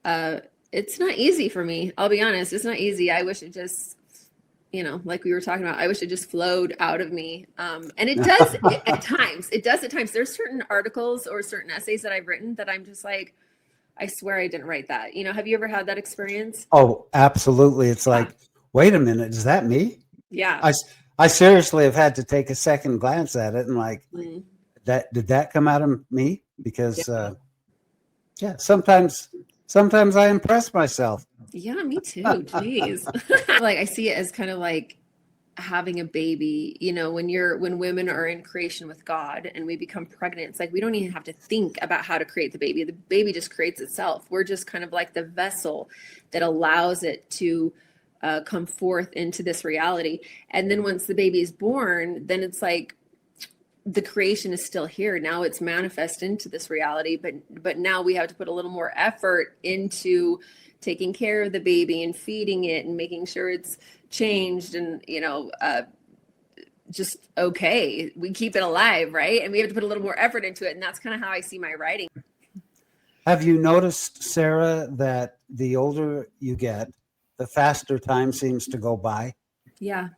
It's not easy for me. I'll be honest. It's not easy. I wish it just, like we were talking about, I wish it just flowed out of me. And it does at times. It does at times. There's certain articles or certain essays that I've written that I'm just like, I swear I didn't write that. Have you ever had that experience? Oh, absolutely. It's like, wait a minute, is that me? Yeah. I seriously have had to take a second glance at it and like, did that come out of me? Because sometimes I impress myself. Yeah, me too. Jeez. Like I see it as kind of like having a baby, when women are in creation with God and we become pregnant, it's like we don't even have to think about how to create the baby. The baby just creates itself. We're just kind of like the vessel that allows it to come forth into this reality. And then once the baby is born, then it's like the creation is still here. Now it's manifest into this reality, but now we have to put a little more effort into taking care of the baby and feeding it and making sure it's changed and, just okay. We keep it alive, right? And we have to put a little more effort into it. And that's kind of how I see my writing. Have you noticed, Sarah, that the older you get, the faster time seems to go by? Yeah.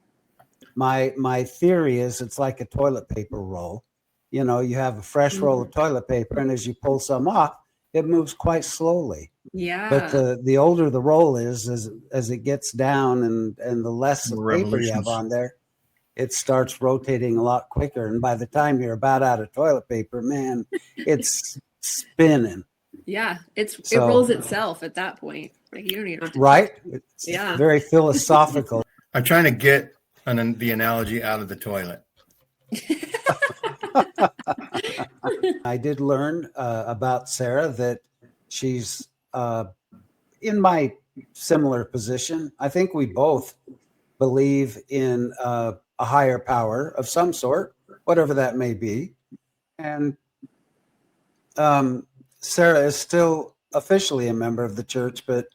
My theory is it's like a toilet paper roll. You have a fresh roll of toilet paper, and as you pull some off, it moves quite slowly. Yeah. But the older the roll is, as it gets down and the less of paper you have on there, it starts rotating a lot quicker. And by the time you're about out of toilet paper, man, it's spinning. Yeah. It rolls itself at that point. Like you don't even have to. Right? It's very philosophical. I'm trying to get the analogy out of the toilet. I did learn about Sarah that she's in my similar position. I think we both believe in a higher power of some sort, whatever that may be. And Sarah is still officially a member of the church, but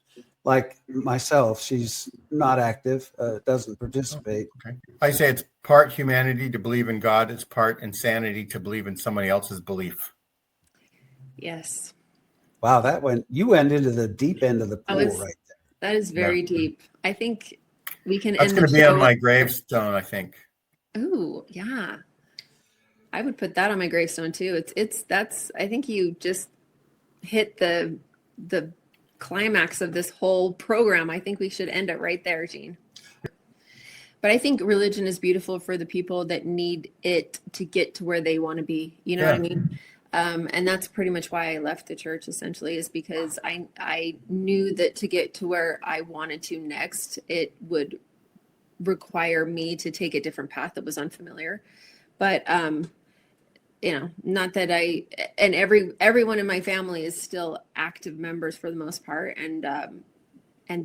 like myself, she's not active, doesn't participate. Okay. I say it's part humanity to believe in God. It's part insanity to believe in somebody else's belief. Yes. Wow, you went into the deep end of the pool right there. That is very deep. I think we can That's going to be on my gravestone, I think. Oh, yeah. I would put that on my gravestone too. I think you just hit the climax of this whole program. I think we should end it right there, Gene. But I think religion is beautiful for the people that need it to get to where they want to be. You know what I mean? And that's pretty much why I left the church, essentially, is because I knew that to get to where I wanted to next, it would require me to take a different path that was unfamiliar. But not that and everyone in my family is still active members for the most part, and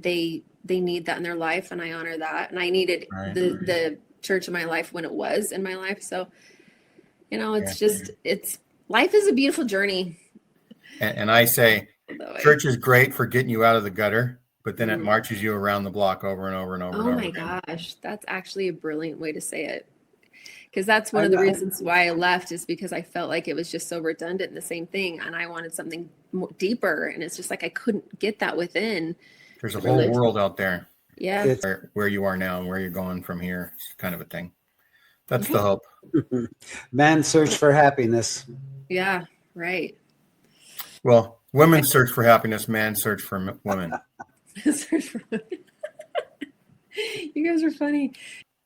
they need that in their life, and I honor that. And I needed the church in my life when it was in my life. So, it's life is a beautiful journey. And I say, church is great for getting you out of the gutter, but then it marches you around the block over and over and over. Oh my gosh, that's actually a brilliant way to say it. Because that's one of the reasons why I left, is because I felt like it was just so redundant and the same thing. And I wanted something more deeper. And it's just like I couldn't get that within. There's a whole world out there. Yeah. Where you are now and where you're going from here, kind of a thing. That's the hope. Man's search for happiness. Yeah, right. Well, women search for happiness, man search for women. You guys are funny.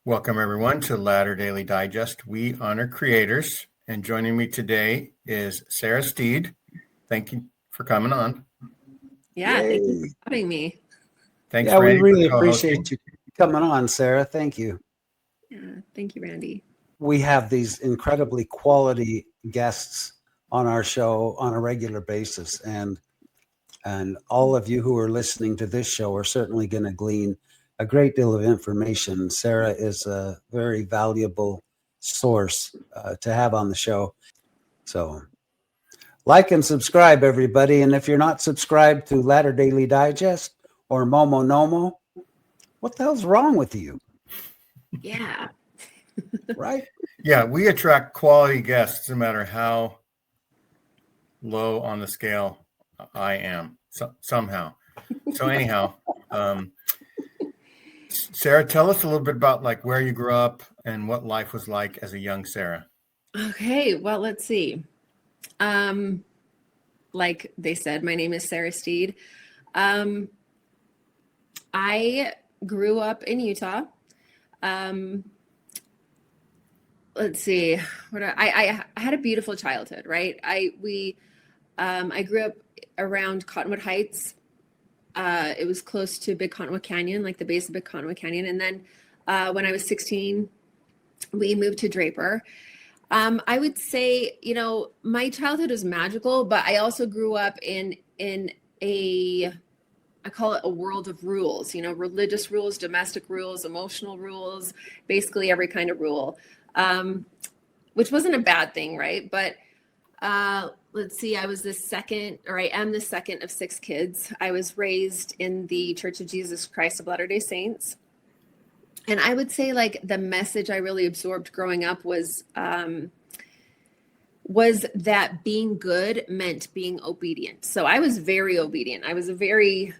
Welcome, everyone, to Latter Daily Digest. We honor creators. And joining me today is Sarah Steed. Thank you for coming on. Yeah, thank you for having me. Thanks, yeah, Randy, we really appreciate you coming on, Sarah. Thank you. Yeah, thank you, Randy. We have these incredibly quality guests on our show on a regular basis. And all of you who are listening to this show are certainly going to glean a great deal of information. Sarah is a very valuable source to have on the show. So like and subscribe, everybody. And if you're not subscribed to Latter Daily Digest or Momo Nomo, what the hell's wrong with you? Yeah. Right? Yeah, we attract quality guests no matter how low on the scale I am. somehow. So anyhow, Sarah, tell us a little bit about like where you grew up and what life was like as a young Sarah. Okay, well, let's see. Like they said, my name is Sarah Steed. I grew up in Utah. Let's see. I had a beautiful childhood, right? I grew up around Cottonwood Heights. It was close to Big Cottonwood Canyon, like the base of Big Cottonwood Canyon. And then when I was 16, we moved to Draper. I would say, my childhood was magical, but I also grew up in I call it a world of rules, religious rules, domestic rules, emotional rules, basically every kind of rule, which wasn't a bad thing, right? But let's see, I am the second of 6 kids. I was raised in the Church of Jesus Christ of Latter-day Saints. And I would say like the message I really absorbed growing up was that being good meant being obedient. So I was very obedient. I was a very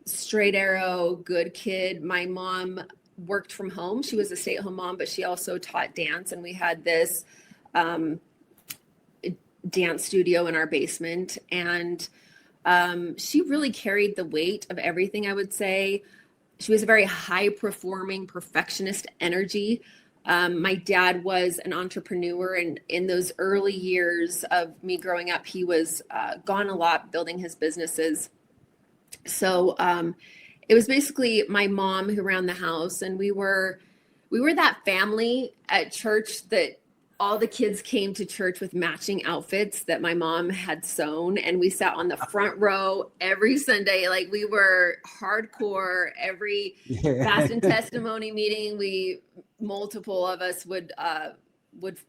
straight arrow, good kid. My mom worked from home. She was a stay-at-home mom, but she also taught dance. And we had this dance studio in our basement. And she really carried the weight of everything, I would say. She was a very high-performing, perfectionist energy. My dad was an entrepreneur, and in those early years of me growing up, he was gone a lot building his businesses. So it was basically my mom who ran the house, and we were that family at church that all the kids came to church with matching outfits that my mom had sewn, and we sat on the front row every Sunday. Like we were hardcore. Every fast and testimony meeting, multiple of us would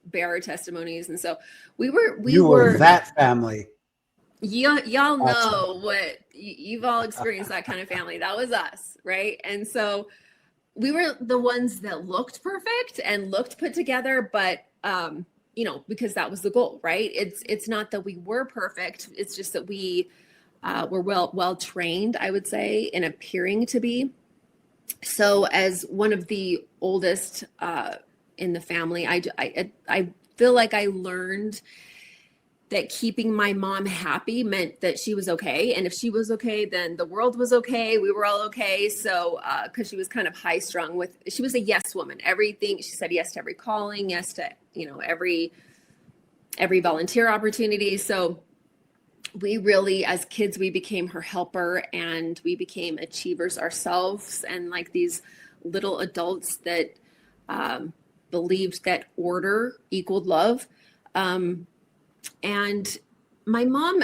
bear our testimonies, and so we were that family. Y'all know what you've all experienced, that kind of family. That was us, right? And so we were the ones that looked perfect and looked put together, but because that was the goal, right? It's not that we were perfect. It's just that we were well trained, I would say, in appearing to be. So as one of the oldest in the family, I feel like I learned that keeping my mom happy meant that she was okay. And if she was okay, then the world was okay. We were all okay. So, cause she was kind of high strung she was a yes woman, everything. She said yes to every calling, yes to, every volunteer opportunity. So we really, as kids, we became her helper, and we became achievers ourselves. And like these little adults that, believed that order equaled love. And my mom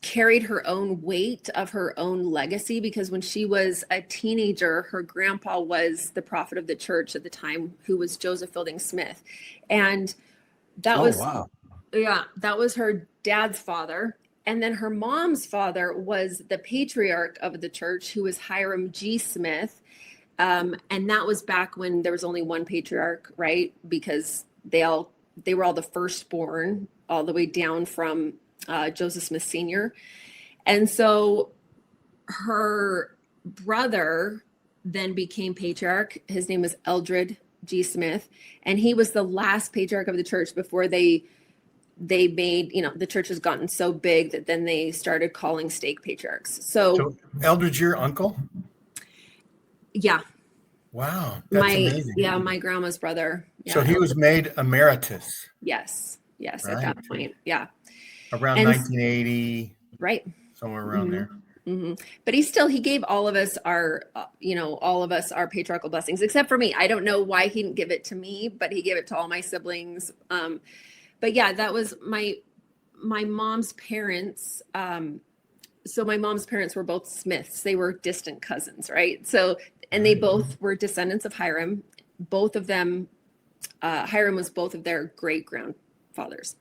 carried her own weight of her own legacy, because when she was a teenager, her grandpa was the prophet of the church at the time, who was Joseph Fielding Smith. And that was her dad's father. And then her mom's father was the patriarch of the church, who was Hiram G. Smith. And that was back when there was only one patriarch, right? Because they were all the firstborn, all the way down from Joseph Smith Sr. And so her brother then became patriarch. His name was Eldred G. Smith. And he was the last patriarch of the church before they made, the church has gotten so big that then they started calling stake patriarchs. So Eldred's your uncle? Yeah. Wow. That's amazing. Yeah, my grandma's brother. Yeah, so he was made emeritus. Yes, right? At that point. Yeah. Around 1980. Right. Somewhere around there. Mm-hmm. But he gave all of us our patriarchal blessings, except for me. I don't know why he didn't give it to me, but he gave it to all my siblings. But yeah, that was my mom's parents. So my mom's parents were both Smiths. They were distant cousins, right? So, and they both were descendants of Hiram. Both of them, Hiram was both of their great grandfathers.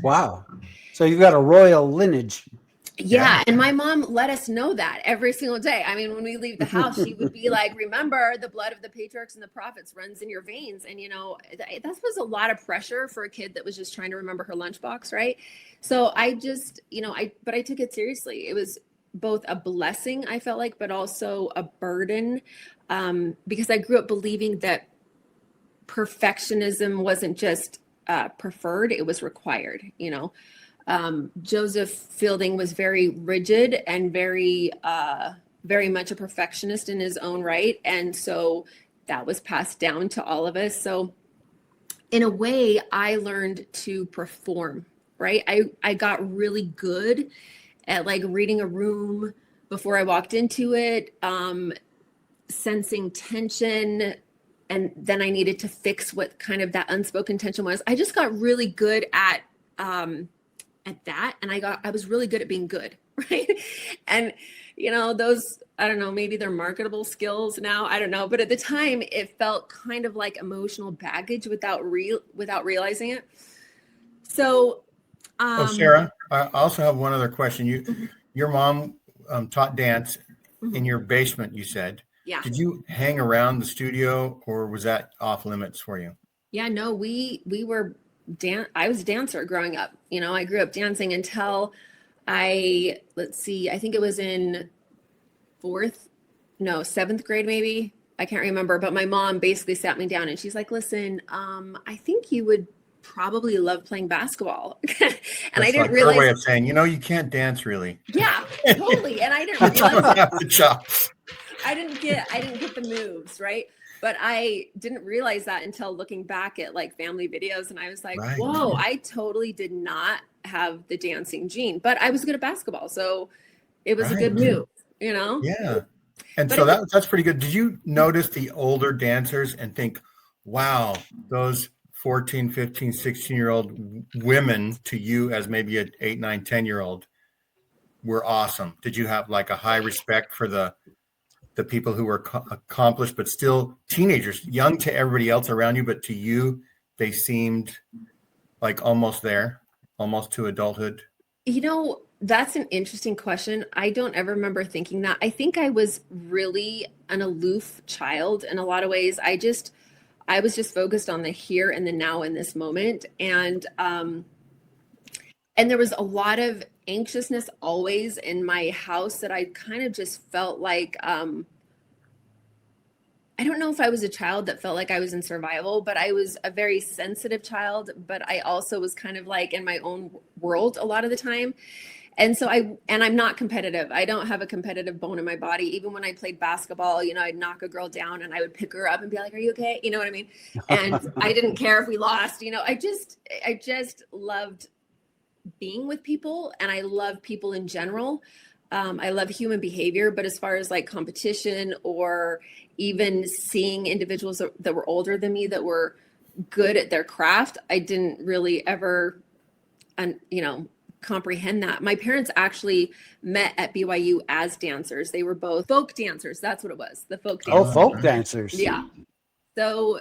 Wow. So you've got a royal lineage. Yeah, and my mom let us know that every single day. I mean, when we leave the house, she would be like, remember, the blood of the patriarchs and the prophets runs in your veins. And, that was a lot of pressure for a kid that was just trying to remember her lunchbox, right? So I just, but I took it seriously. It was both a blessing, I felt like, but also a burden, because I grew up believing that perfectionism wasn't just preferred, it was required. Joseph Fielding was very rigid and very much a perfectionist in his own right. And so that was passed down to all of us. So in a way, I learned to perform, right? I got really good at like reading a room before I walked into it, sensing tension. And then I needed to fix what kind of that unspoken tension was. I just got really good at that. And I was really good at being good. Right. And, those, I don't know, maybe they're marketable skills now. I don't know. But at the time it felt kind of like emotional baggage without realizing it. So, Sarah, I also have one other question. Your mom taught dance in your basement, you said. Yeah. Did you hang around the studio, or was that off limits for you? Yeah, no, we were I was a dancer growing up. I grew up dancing until I think it was in seventh grade, maybe. I can't remember, but my mom basically sat me down and she's like, listen, I think you would probably love playing basketball. And That's I didn't like realize her way of saying, you can't dance really. Yeah, totally. And I didn't realize Have the chops. I didn't get the moves, right? But I didn't realize that until looking back at like family videos. And I was like, Right. Whoa, I totally did not have the dancing gene, but I was good at basketball. So it was a good move, Yeah. And But so that's pretty good. Did you notice the older dancers and think, wow, those 14, 15, 16-year-old women to you as maybe an 8, 9, 10-year-old were awesome? Did you have like a high respect for the people who were accomplished, but still teenagers, young to everybody else around you, but to you, they seemed like almost there, almost to adulthood? That's an interesting question. I don't ever remember thinking that. I think I was really an aloof child in a lot of ways. I was just focused on the here and the now in this moment. And there was a lot of anxiousness always in my house that I kind of just felt like, I don't know if I was a child that felt like I was in survival, but I was a very sensitive child, but I also was kind of like in my own world a lot of the time. And so I'm not competitive. I don't have a competitive bone in my body. Even when I played basketball, I'd knock a girl down and I would pick her up and be like, are you okay? You know what I mean? And I didn't care if we lost, I just loved being with people, and I love people in general. I love human behavior, but as far as like competition or even seeing individuals that were older than me that were good at their craft, I didn't really ever, comprehend that. My parents actually met at BYU as dancers. They were both folk dancers. That's what it was. The folk dancers. Oh, folk dancers. Yeah. So,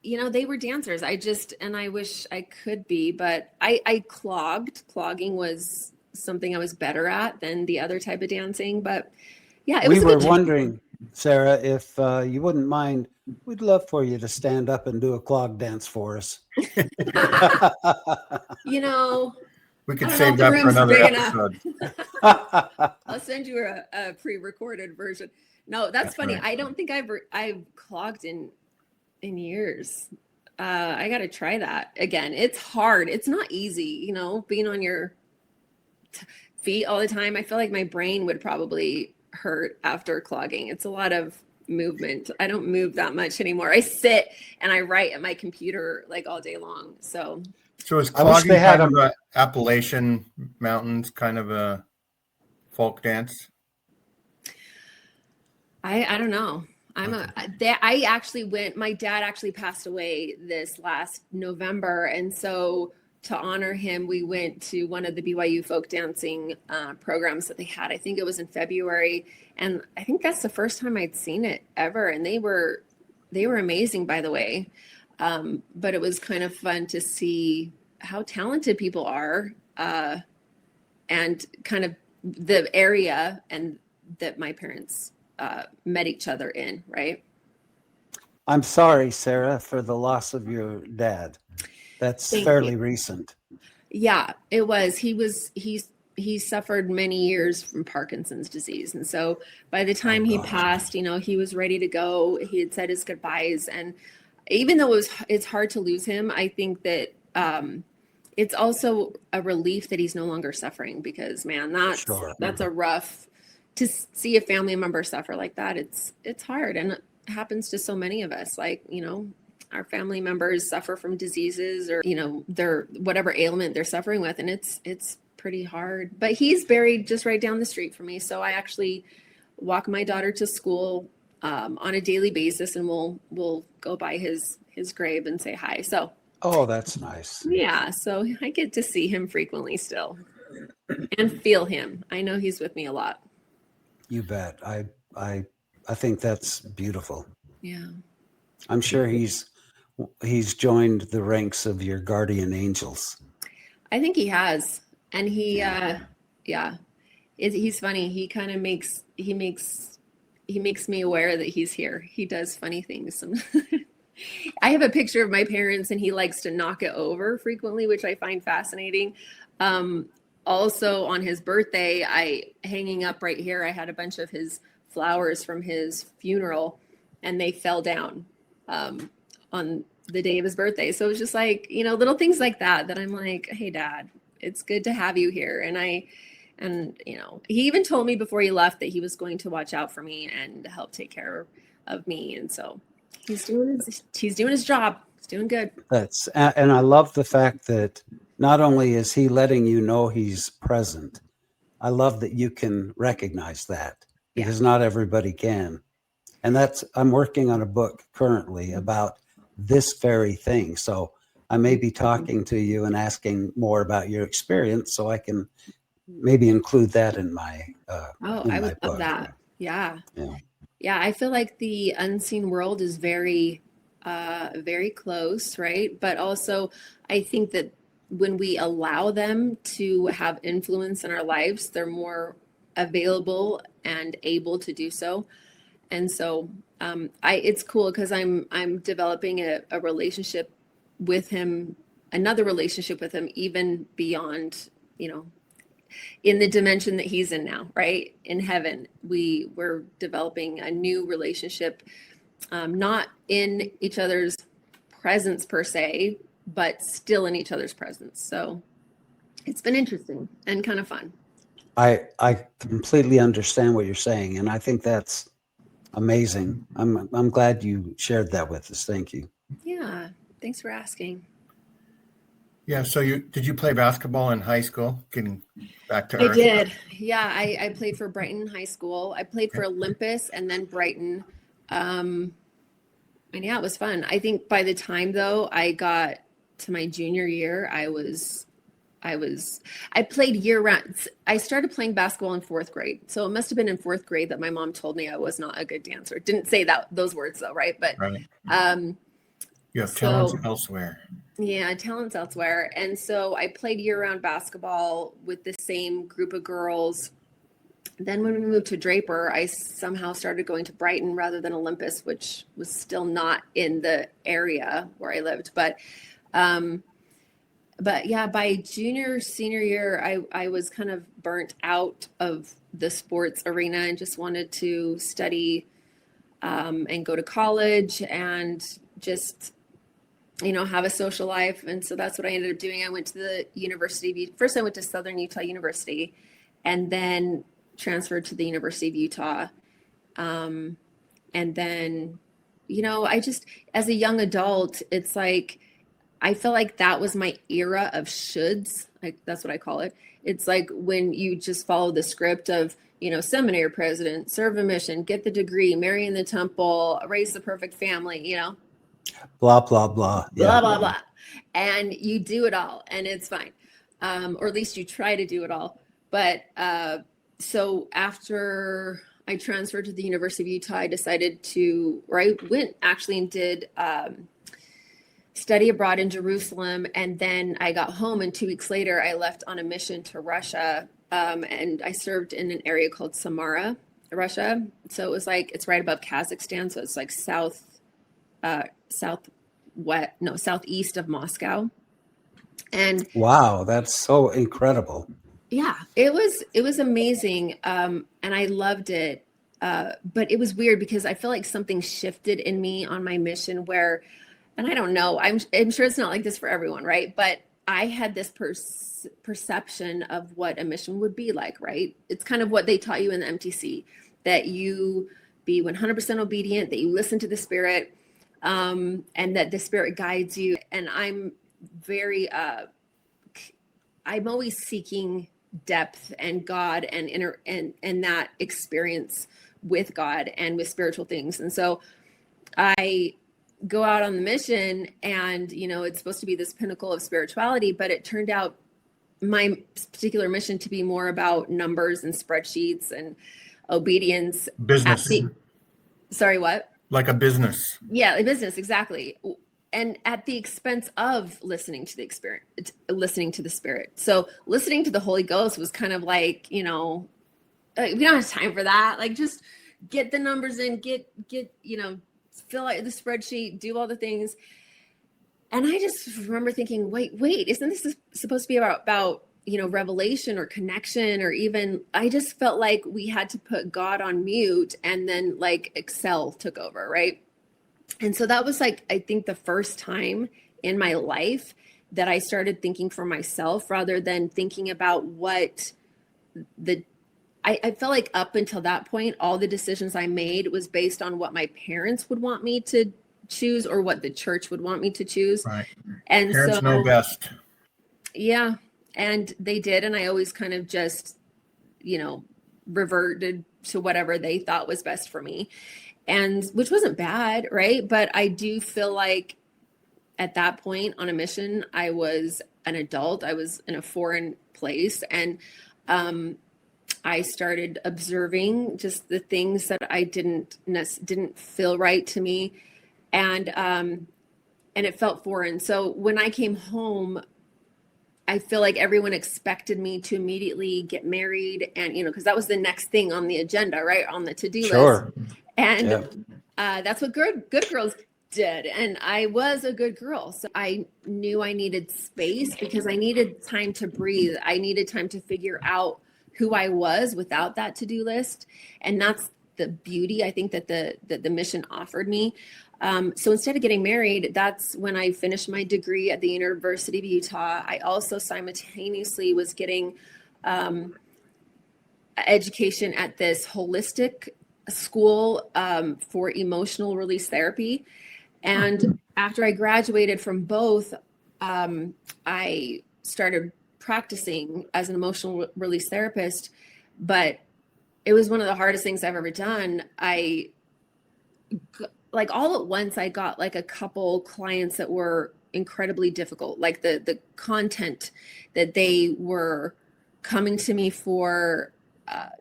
they were dancers. And I wish I could be, but I clogged. Clogging was something I was better at than the other type of dancing. But yeah, we were wondering, Sarah, if you wouldn't mind, we'd love for you to stand up and do a clog dance for us. We could save that for another episode. I'll send you a pre-recorded version. No, that's funny. Right. I don't think I've clogged in years. I got to try that again. It's hard. It's not easy, being on your feet all the time. I feel like my brain would probably hurt after clogging. It's a lot of movement. I don't move that much anymore. I sit and I write at my computer like all day long. So is clogging kind of an Appalachian Mountains kind of a folk dance? I don't know. I actually my dad actually passed away this last November. And so to honor him, we went to one of the BYU folk dancing programs that they had. I think it was in February. And I think that's the first time I'd seen it ever. And they were amazing, by the way. But it was kind of fun to see how talented people are, and kind of the area and that my parents met each other in, right? I'm sorry, Sarah, for the loss of your dad. That's Thank fairly you. recent. Yeah, it was. He suffered many years from Parkinson's disease. And so by the time he gosh. passed, he was ready to go. He had said his goodbyes. And even though it's hard to lose him, I think that it's also a relief that he's no longer suffering, because man, that's a rough, to see a family member suffer like that. It's hard, and it happens to so many of us. Like, our family members suffer from diseases, or their whatever ailment they're suffering with, and it's pretty hard. But he's buried just right down the street from me, so I actually walk my daughter to school on a daily basis, and we'll go by his grave and say hi. So That's nice. yeah, so I get to see him frequently still and feel him. I know he's with me a lot. You bet. I think that's beautiful. Yeah. I'm sure he's joined the ranks of your guardian angels. I think he has. And he he's funny. He kind of makes me aware that he's here. He does funny things. I have a picture of my parents, and he likes to knock it over frequently, which I find fascinating. Also on his birthday, hanging up right here, I had a bunch of his flowers from his funeral, and they fell down on the day of his birthday. So it was just like, little things like that I'm like, hey, Dad, it's good to have you here. And he even told me before he left that he was going to watch out for me and help take care of me. And so he's doing his job. He's doing good. And I love the fact that not only is he letting you know he's present, I love that you can recognize that, because not everybody can. And I'm working on a book currently about this very thing. So I may be talking to you and asking more about your experience, so I can maybe include that in my I would love that. Yeah. I feel like the unseen world is very very close, right? But also I think that when we allow them to have influence in our lives, they're more available and able to do so. And so it's cool, because I'm developing a relationship with him, another relationship with him, even beyond, in the dimension that he's in now, right? In heaven, we're developing a new relationship, not in each other's presence per se, but still in each other's presence. So it's been interesting and kind of fun. I completely understand what you're saying, and I think that's amazing. I'm glad you shared that with us. Thank you. Yeah, thanks for asking. Yeah. So did you play basketball in high school? Getting back to Earth. I did. Yeah, I played for Brighton High School. I played for Olympus and then Brighton. And yeah, it was fun. I think by the time though I got to my junior year, I played year round. I started playing basketball in 4th grade. So it must have been in 4th grade that my mom told me I was not a good dancer. Didn't say those words though, right? But you have talents elsewhere. Yeah, talents elsewhere. And so I played year-round basketball with the same group of girls. Then when we moved to Draper, I somehow started going to Brighton rather than Olympus, which was still not in the area where I lived. But yeah, by senior year, I was kind of burnt out of the sports arena and just wanted to study and go to college and just have a social life. And so that's what I ended up doing. I went to the University of, first I went to Southern Utah University, and then transferred to the University of Utah. And then, I just, as a young adult, it's like, I feel like that was my era of shoulds. That's what I call it. It's like when you just follow the script of, seminary president, serve a mission, get the degree, marry in the temple, raise the perfect family, blah blah blah, blah blah blah, and you do it all, and it's fine, or at least you try to do it all. But so after I transferred to the University of Utah, I decided I went actually and did study abroad in Jerusalem, and then I got home, and 2 weeks later I left on a mission to Russia and I served in an area called Samara, Russia. So it was like, it's right above Kazakhstan. So it's like southeast of Moscow. And wow, that's so incredible. yeah, it was amazing. And I loved it. But it was weird because I feel like something shifted in me on my mission where, and I don't know, I'm sure it's not like this for everyone, right? But I had this perception of what a mission would be like, right? It's kind of what they taught you in the MTC, that you be 100% obedient, that you listen to the Spirit, and that the Spirit guides you. And I'm very, I'm always seeking depth and God and that experience with God and with spiritual things. And so I go out on the mission, and it's supposed to be this pinnacle of spirituality, but it turned out my particular mission to be more about numbers and spreadsheets and obedience. Business. Sorry, what? Like a business. Yeah, a business, exactly. And at the expense of listening to the experience, listening to the Spirit. So listening to the Holy Ghost was kind of like, we don't have time for that. Like, just get the numbers in, get fill out the spreadsheet, do all the things. And I just remember thinking, wait, isn't this supposed to be about revelation or connection, or even, I just felt like we had to put God on mute, and then like Excel took over, right? And so that was like, I think, the first time in my life that I started thinking for myself rather than thinking about what I felt like up until that point, all the decisions I made was based on what my parents would want me to choose or what the church would want me to choose. Right. And parents know best. Yeah. And they did. And I always kind of just, reverted to whatever they thought was best for me. And which wasn't bad, right? But I do feel like at that point on a mission, I was an adult. I was in a foreign place, and I started observing just the things that I didn't feel right to me, and it felt foreign. So when I came home, I feel like everyone expected me to immediately get married, and because that was the next thing on the agenda, right, on the to-do Sure. list. And that's what good girls did. And I was a good girl. So I knew I needed space because I needed time to breathe. I needed time to figure out who I was without that to-do list. And that's the beauty, I think, that the mission offered me. So instead of getting married, that's when I finished my degree at the University of Utah. I also simultaneously was getting education at this holistic school for emotional release therapy. And after I graduated from both, I started practicing as an emotional release therapist, but it was one of the hardest things I've ever done. Like all at once, I got like a couple clients that were incredibly difficult. Like the content that they were coming to me for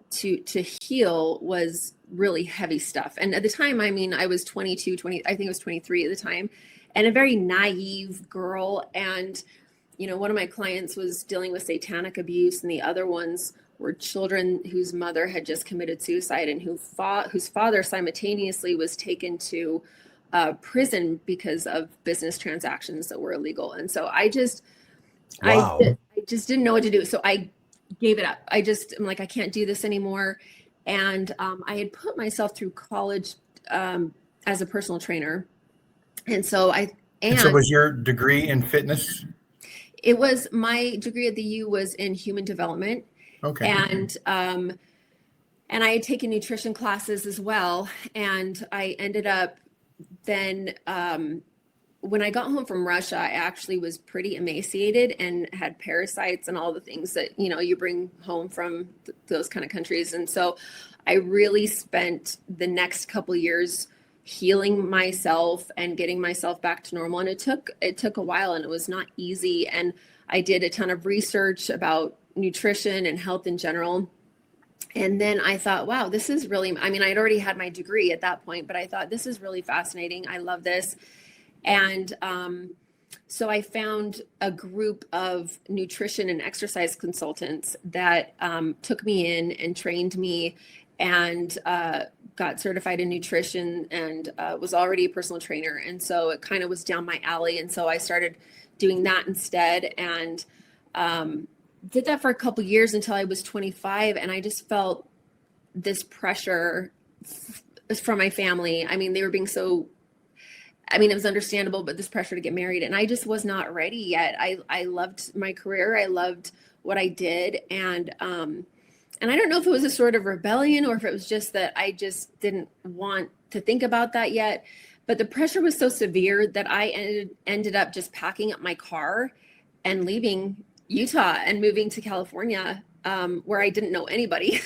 to heal was really heavy stuff. And at the time, I mean, I was 22, I think I was 23 at the time, and a very naive girl. And, one of my clients was dealing with satanic abuse, and the other ones were children whose mother had just committed suicide and whose father simultaneously was taken to prison because of business transactions that were illegal. And so I just didn't know what to do. So I gave it up. I'm like, I can't do this anymore. And I had put myself through college as a personal trainer. And so so was your degree in fitness? It was, my degree at the U was in human development. Okay. And I had taken nutrition classes as well. And I ended up then, when I got home from Russia, I actually was pretty emaciated and had parasites and all the things that, you bring home from those kind of countries. And so I really spent the next couple years healing myself and getting myself back to normal. And it took a while, and it was not easy. And I did a ton of research about nutrition and health in general. And then I thought, wow, this is really, I mean, I'd already had my degree at that point, but I thought, this is really fascinating. I love this. And So I found a group of nutrition and exercise consultants that took me in and trained me, and got certified in nutrition, and was already a personal trainer. And so it kind of was down my alley. And so I started doing that instead, and did that for a couple years until I was 25. And I just felt this pressure from my family. I mean, they were being so, I mean, it was understandable, but this pressure to get married, and I just was not ready yet. I loved my career. I loved what I did. And I don't know if it was a sort of rebellion or if it was just that I just didn't want to think about that yet. But the pressure was so severe that I ended up just packing up my car and leaving Utah and moving to California, where I didn't know anybody.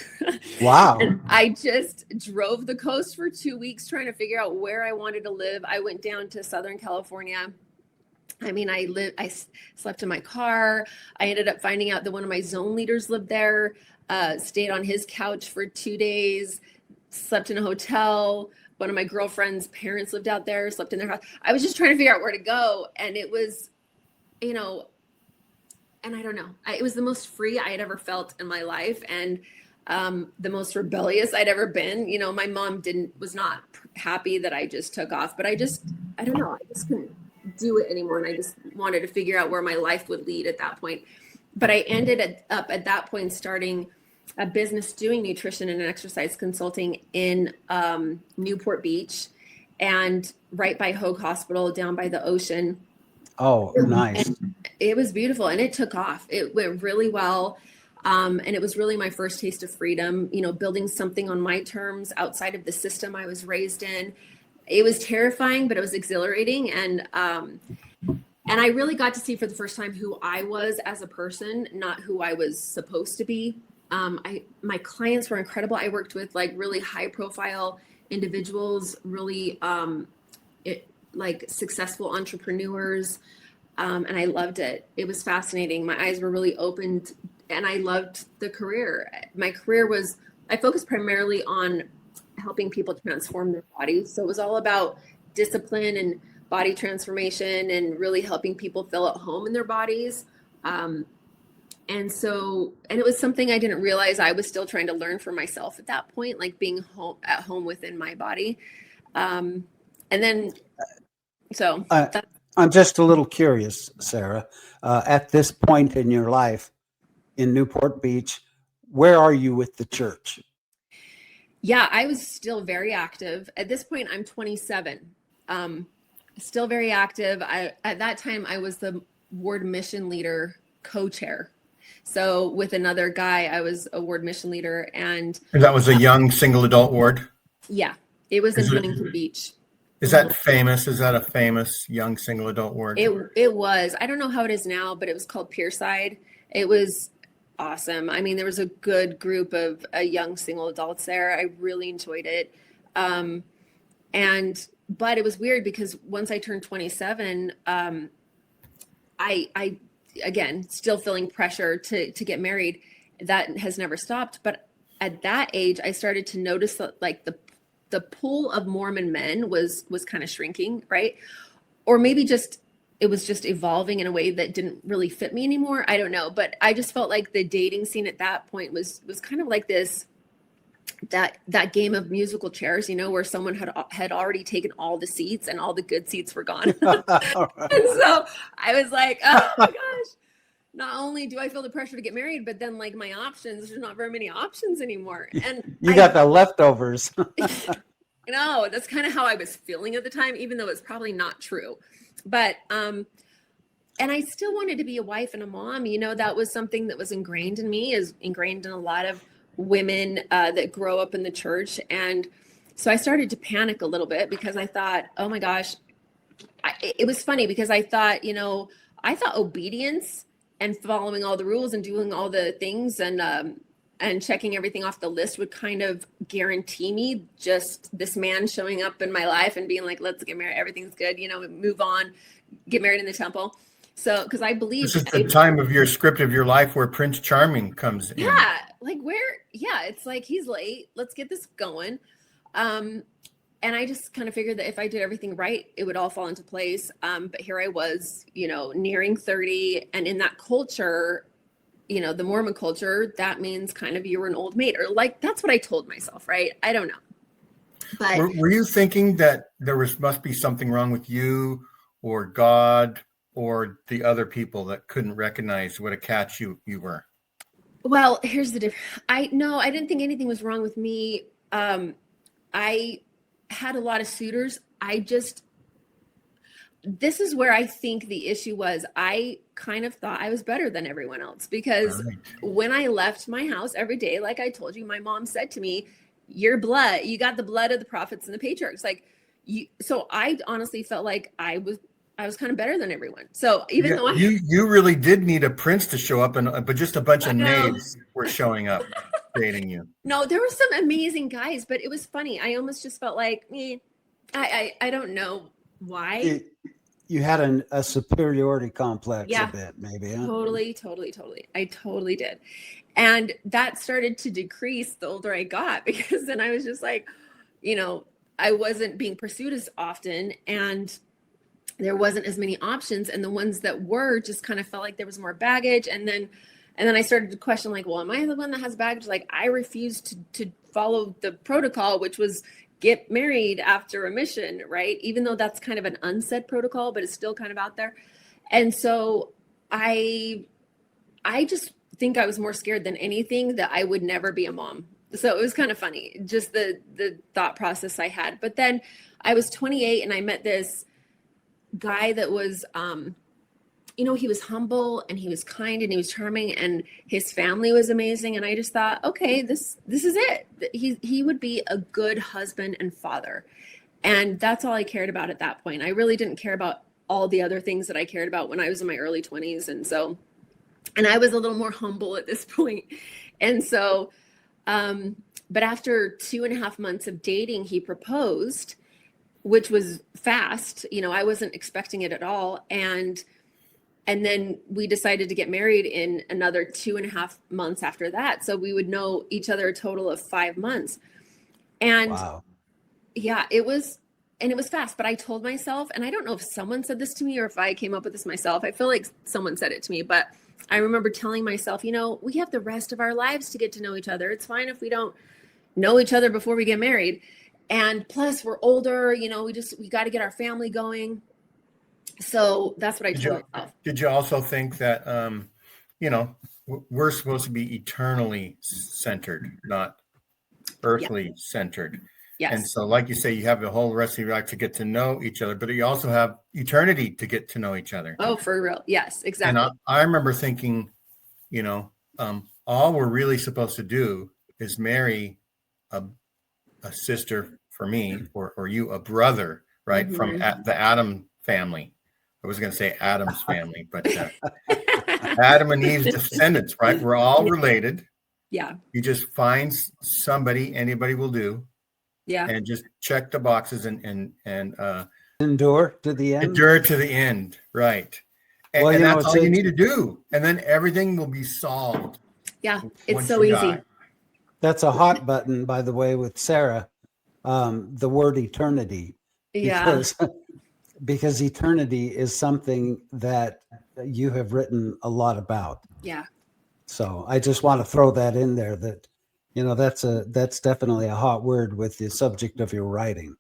Wow. And I just drove the coast for 2 weeks trying to figure out where I wanted to live. I went down to Southern California. I mean, I slept in my car. I ended up finding out that one of my zone leaders lived there, stayed on his couch for 2 days, slept in a hotel. One of my girlfriend's parents lived out there, slept in their house. I was just trying to figure out where to go. And it was, you know, and I don't know, it was the most free I had ever felt in my life. And the most rebellious I'd ever been. You know, my mom was not happy that I just took off, but I don't know, I just couldn't do it anymore. And I just wanted to figure out where my life would lead at that point. But I ended up at that point starting a business doing nutrition and exercise consulting in Newport Beach, and right by Hoag Hospital down by the ocean. Oh, nice. And it was beautiful, and it took off. It went really well. And it was really my first taste of freedom, you know, building something on my terms outside of the system I was raised in. It was terrifying, but it was exhilarating. And I really got to see for the first time who I was as a person, not who I was supposed to be. My clients were incredible. I worked with like really high profile individuals, really like successful entrepreneurs. And I loved it. It was fascinating. My eyes were really opened, and I loved the career. My career I focused primarily on helping people transform their bodies. So it was all about discipline and body transformation and really helping people feel at home in their bodies. And it was something I didn't realize I was still trying to learn for myself at that point, like being at home within my body. I'm just a little curious, Sarah, at this point in your life in Newport Beach, where are you with the church? Yeah, I was still very active. At this point, I'm 27. Still very active. At that time, I was the ward mission leader co-chair. So with another guy, I was a ward mission leader. And that was a young single adult ward? Yeah, it was in Huntington Beach. Is that famous? Is that a famous young single adult ward? It was. I don't know how it is now, but it was called Pierside. It was awesome. I mean, there was a good group of young single adults there. I really enjoyed it. But it was weird because once I turned 27, I again, still feeling pressure to get married. That has never stopped. But at that age, I started to notice that like the pool of Mormon men was kind of shrinking, right? Or maybe it was just evolving in a way that didn't really fit me anymore. I don't know, but I just felt like the dating scene at that point was kind of like that game of musical chairs, you know, where someone had already taken all the seats and all the good seats were gone. And so I was like, oh my gosh, not only do I feel the pressure to get married, but then like my options, there's not very many options anymore. And you got the leftovers. You know, that's kind of how I was feeling at the time, even though it's probably not true. But, and I still wanted to be a wife and a mom. You know, that was something that was ingrained in me, is ingrained in a lot of women that grow up in the church. And so I started to panic a little bit because I thought, oh my gosh, it was funny because I thought, you know, obedience and following all the rules and doing all the things and checking everything off the list would kind of guarantee me just this man showing up in my life and being like, let's get married. Everything's good. You know, move on, get married in the temple. So, because I believe this is the time of your script of your life where Prince Charming comes in. Yeah. Like it's like, he's late. Let's get this going. And I just kind of figured that if I did everything right, it would all fall into place. But here I was, nearing 30. And in that culture, the Mormon culture, that means kind of you were an old maid, or like, that's what I told myself, right? I don't know. But were you thinking that must be something wrong with you or God or the other people that couldn't recognize what a catch you were? Well, here's the difference. I didn't think anything was wrong with me. I had a lot of suitors. This is where I think the issue was. I kind of thought I was better than everyone else, because when I left my house every day, like I told you, my mom said to me, your blood, you got the blood of the prophets and the patriarchs. So I honestly felt like I was kind of better than everyone. So even though you really did need a prince to show up, but just a bunch of knaves were showing up dating you. No, there were some amazing guys, but it was funny. I almost just felt like, I don't know why. You had a superiority complex a bit, maybe. Huh? Totally. I totally did. And that started to decrease the older I got, because then I was just like, I wasn't being pursued as often, and there wasn't as many options. And the ones that were just kind of felt like there was more baggage. And then I started to question, like, well, am I the one that has baggage? Like, I refused to follow the protocol, which was get married after a mission, right? Even though that's kind of an unsaid protocol, but it's still kind of out there. And so I just think I was more scared than anything that I would never be a mom. So it was kind of funny, just the thought process I had. But then I was 28 and I met this guy that was, he was humble and he was kind and he was charming and his family was amazing. And I just thought, okay, this is it. He would be a good husband and father. And that's all I cared about at that point. I really didn't care about all the other things that I cared about when I was in my early 20s. And I was a little more humble at this point. And so, but after 2.5 months of dating, he proposed, which was fast. I wasn't expecting it at all. And then we decided to get married in another 2.5 months after that. So we would know each other a total of 5 months. And wow. Yeah, it was fast, but I told myself, and I don't know if someone said this to me or if I came up with this myself. I feel like someone said it to me, but I remember telling myself, we have the rest of our lives to get to know each other. It's fine if we don't know each other before we get married. And plus we're older, we got to get our family going. So that's what I told myself. Did you also think that, we're supposed to be eternally centered, not earthly centered? Yes. And so, like you say, you have the whole rest of your life to get to know each other, but you also have eternity to get to know each other. Oh, for real. Yes, exactly. And I remember thinking, all we're really supposed to do is marry a sister for me, or you, a brother, right? Mm-hmm. From the Adam family. I was going to say Adam's family, but Adam and Eve's descendants, right? We're all related. Yeah. You just find somebody, anybody will do. Yeah. And just check the boxes and endure to the end. Endure to the end, right? And that's all you need to do, and then everything will be solved. Yeah, it's so easy. That's a hot button, by the way, with Sarah. The word eternity. Yeah. Because eternity is something that you have written a lot about. Yeah. So I just want to throw that in there, that that's definitely a hot word with the subject of your writing.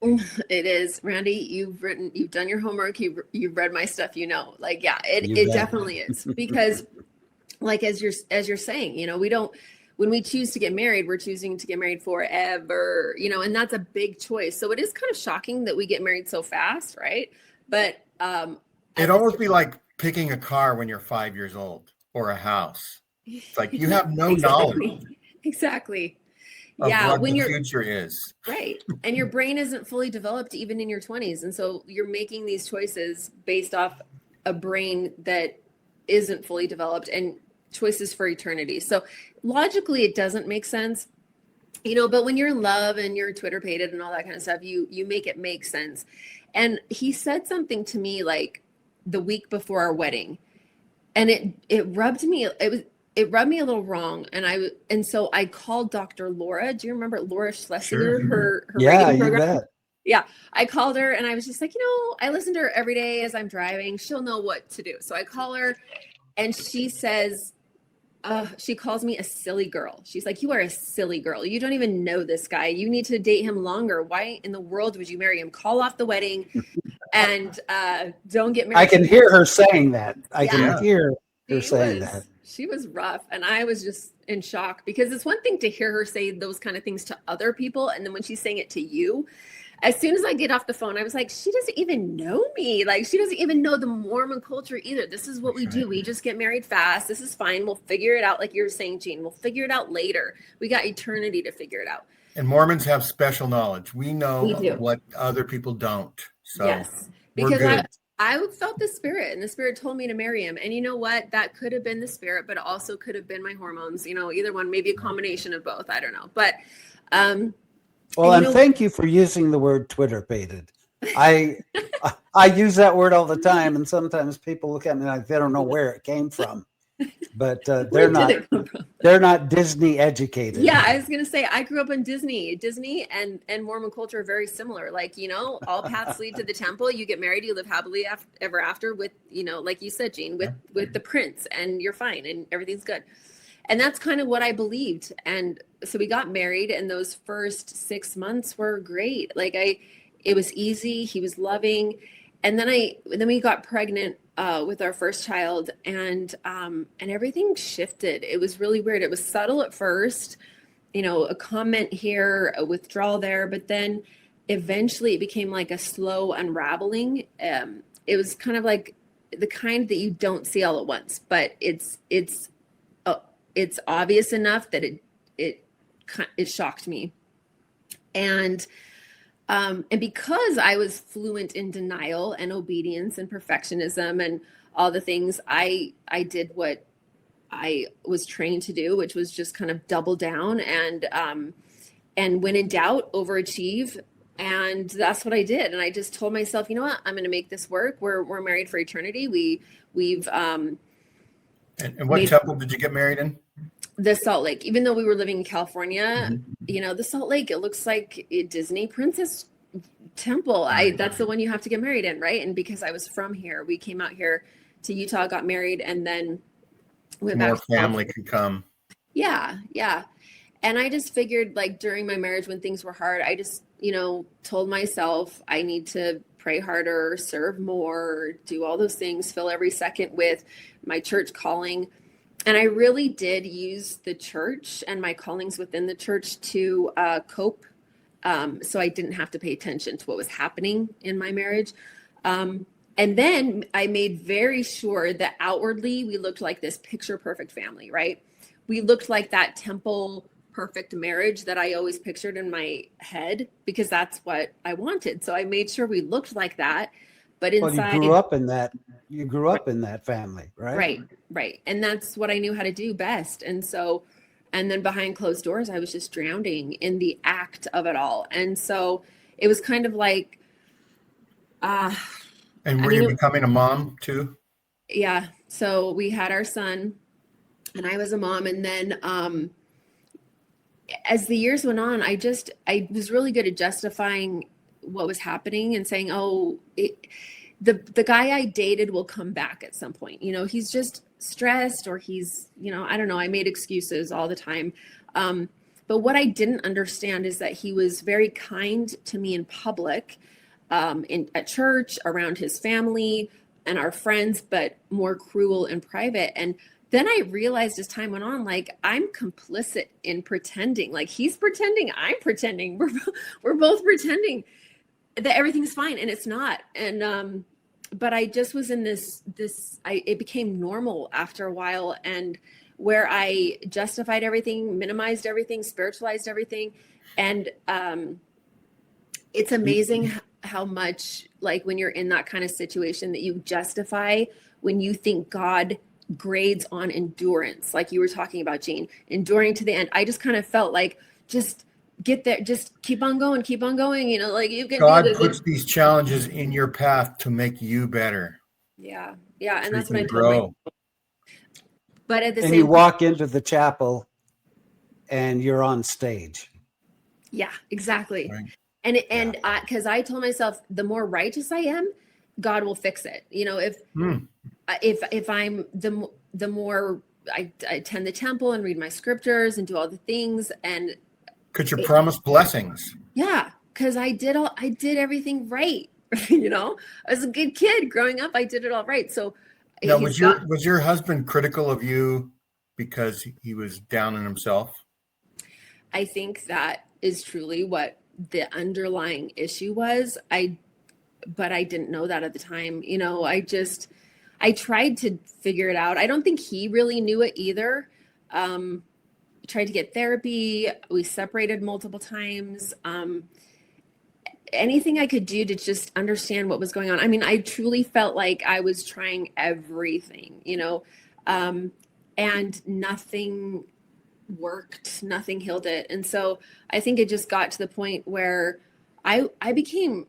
It is, Randy. You've done your homework. You've read my stuff. It definitely is, because like as you're saying, when we choose to get married, we're choosing to get married forever, and that's a big choice. So it is kind of shocking that we get married so fast, right? But it'd almost be like picking a car when you're 5 years old, or a house. It's like you have no knowledge. Exactly. Yeah, when your future is. Right. And your brain isn't fully developed even in your 20s. And so you're making these choices based off a brain that isn't fully developed, and choices for eternity. So logically it doesn't make sense. But when you're in love and you're Twitter pated and all that kind of stuff, you make it make sense. And he said something to me like the week before our wedding, and it rubbed me a little wrong. And so I called Dr. Laura. Do you remember Laura Schlesinger? Sure. Her yeah, rating program? You bet. Yeah. I called her and I was just like, I listen to her every day as I'm driving. She'll know what to do. So I call her and she says, she calls me a silly girl. She's like, you are a silly girl. You don't even know this guy. You need to date him longer. Why in the world would you marry him? Call off the wedding and don't get married. I can hear her saying that. I Yeah. can hear her saying that. She was rough. And I was just in shock because it's one thing to hear her say those kind of things to other people. And then when she's saying it to you, as soon as I get off the phone, I was like, she doesn't even know me. Like, she doesn't even know the Mormon culture either. This is what we do. We just get married fast. This is fine. We'll figure it out. Like you were saying, Gene, we'll figure it out later. We got eternity to figure it out. And Mormons have special knowledge. We know what other people don't. So yes, because I felt the spirit, and the spirit told me to marry him. And you know what? That could have been the spirit, but it also could have been my hormones. Either one, maybe a combination of both. I don't know. But well, and thank you for using the word Twitter baited. I use that word all the time, and sometimes people look at me like they don't know where it came from. But they're not Disney educated. Yeah, I was gonna say I grew up in Disney and Mormon culture are very similar. Like, all paths lead to the temple. You get married, you live happily ever after with, like you said, Gene, with the prince, and you're fine and everything's good. And that's kind of what I believed. And so we got married, and those first 6 months were great. Like it was easy. He was loving. And then we got pregnant with our first child, and everything shifted. It was really weird. It was subtle at first, a comment here, a withdrawal there, but then eventually it became like a slow unraveling. It was kind of like the kind that you don't see all at once, but it's obvious enough that it shocked me. And because I was fluent in denial and obedience and perfectionism and all the things, I did what I was trained to do, which was just kind of double down and when in doubt, overachieve. And that's what I did. And I just told myself, you know what, I'm going to make this work. We're married for eternity. We've And what temple did you get married in? The Salt Lake. Even though we were living in California, the Salt Lake, it looks like a Disney princess temple. That's the one you have to get married in, right? And because I was from here, we came out here to Utah, got married, and then went back. More family can come. Yeah. And I just figured, like, during my marriage when things were hard, I just, told myself I need to pray harder, serve more, do all those things, fill every second with my church calling. And I really did use the church and my callings within the church to cope. So I didn't have to pay attention to what was happening in my marriage. And then I made very sure that outwardly we looked like this picture perfect family, right? We looked like that temple perfect marriage that I always pictured in my head because that's what I wanted. So I made sure we looked like that. But inside, you grew up in that family, right? Right. And that's what I knew how to do best. And then behind closed doors, I was just drowning in the act of it all. And so it was kind of like, and were you becoming a mom too? Yeah. So we had our son and I was a mom. And then, as the years went on, I was really good at justifying what was happening and saying, the guy I dated will come back at some point. He's just stressed or he's, I don't know. I made excuses all the time. But what I didn't understand is that he was very kind to me in public, at church, around his family and our friends, but more cruel in private. And then I realized as time went on, like, I'm complicit in pretending. Like, he's pretending, I'm pretending. We're both pretending that everything's fine, and it's not. And but I just was in it became normal after a while, and where I justified everything, minimized everything, spiritualized everything. And it's amazing how much, like, when you're in that kind of situation that you justify when you think God grades on endurance, like you were talking about, Gene, enduring to the end. I just kind of felt like, just get there, just keep on going, like you can. God puts these challenges in your path to make you better. Yeah. And that's what I told myself. But at the same time, you walk into the chapel and you're on stage. Yeah, exactly. Right. And because I told myself, the more righteous I am, God will fix it. You know, if I'm the more I attend the temple and read my scriptures and do all the things, and Could you promise blessings? yeah, because I did everything right. You know, I was a good kid growing up. I did it all right. So now, was your husband critical of you because he was down on himself? I think that is truly what the underlying issue was. But I didn't know that at the time. You know, I tried to figure it out. I don't think he really knew it either. Tried to get therapy. We separated multiple times. Anything I could do to just understand what was going on. I mean, I truly felt like I was trying everything, you know, and nothing worked, nothing healed it. And so I think it just got to the point where I became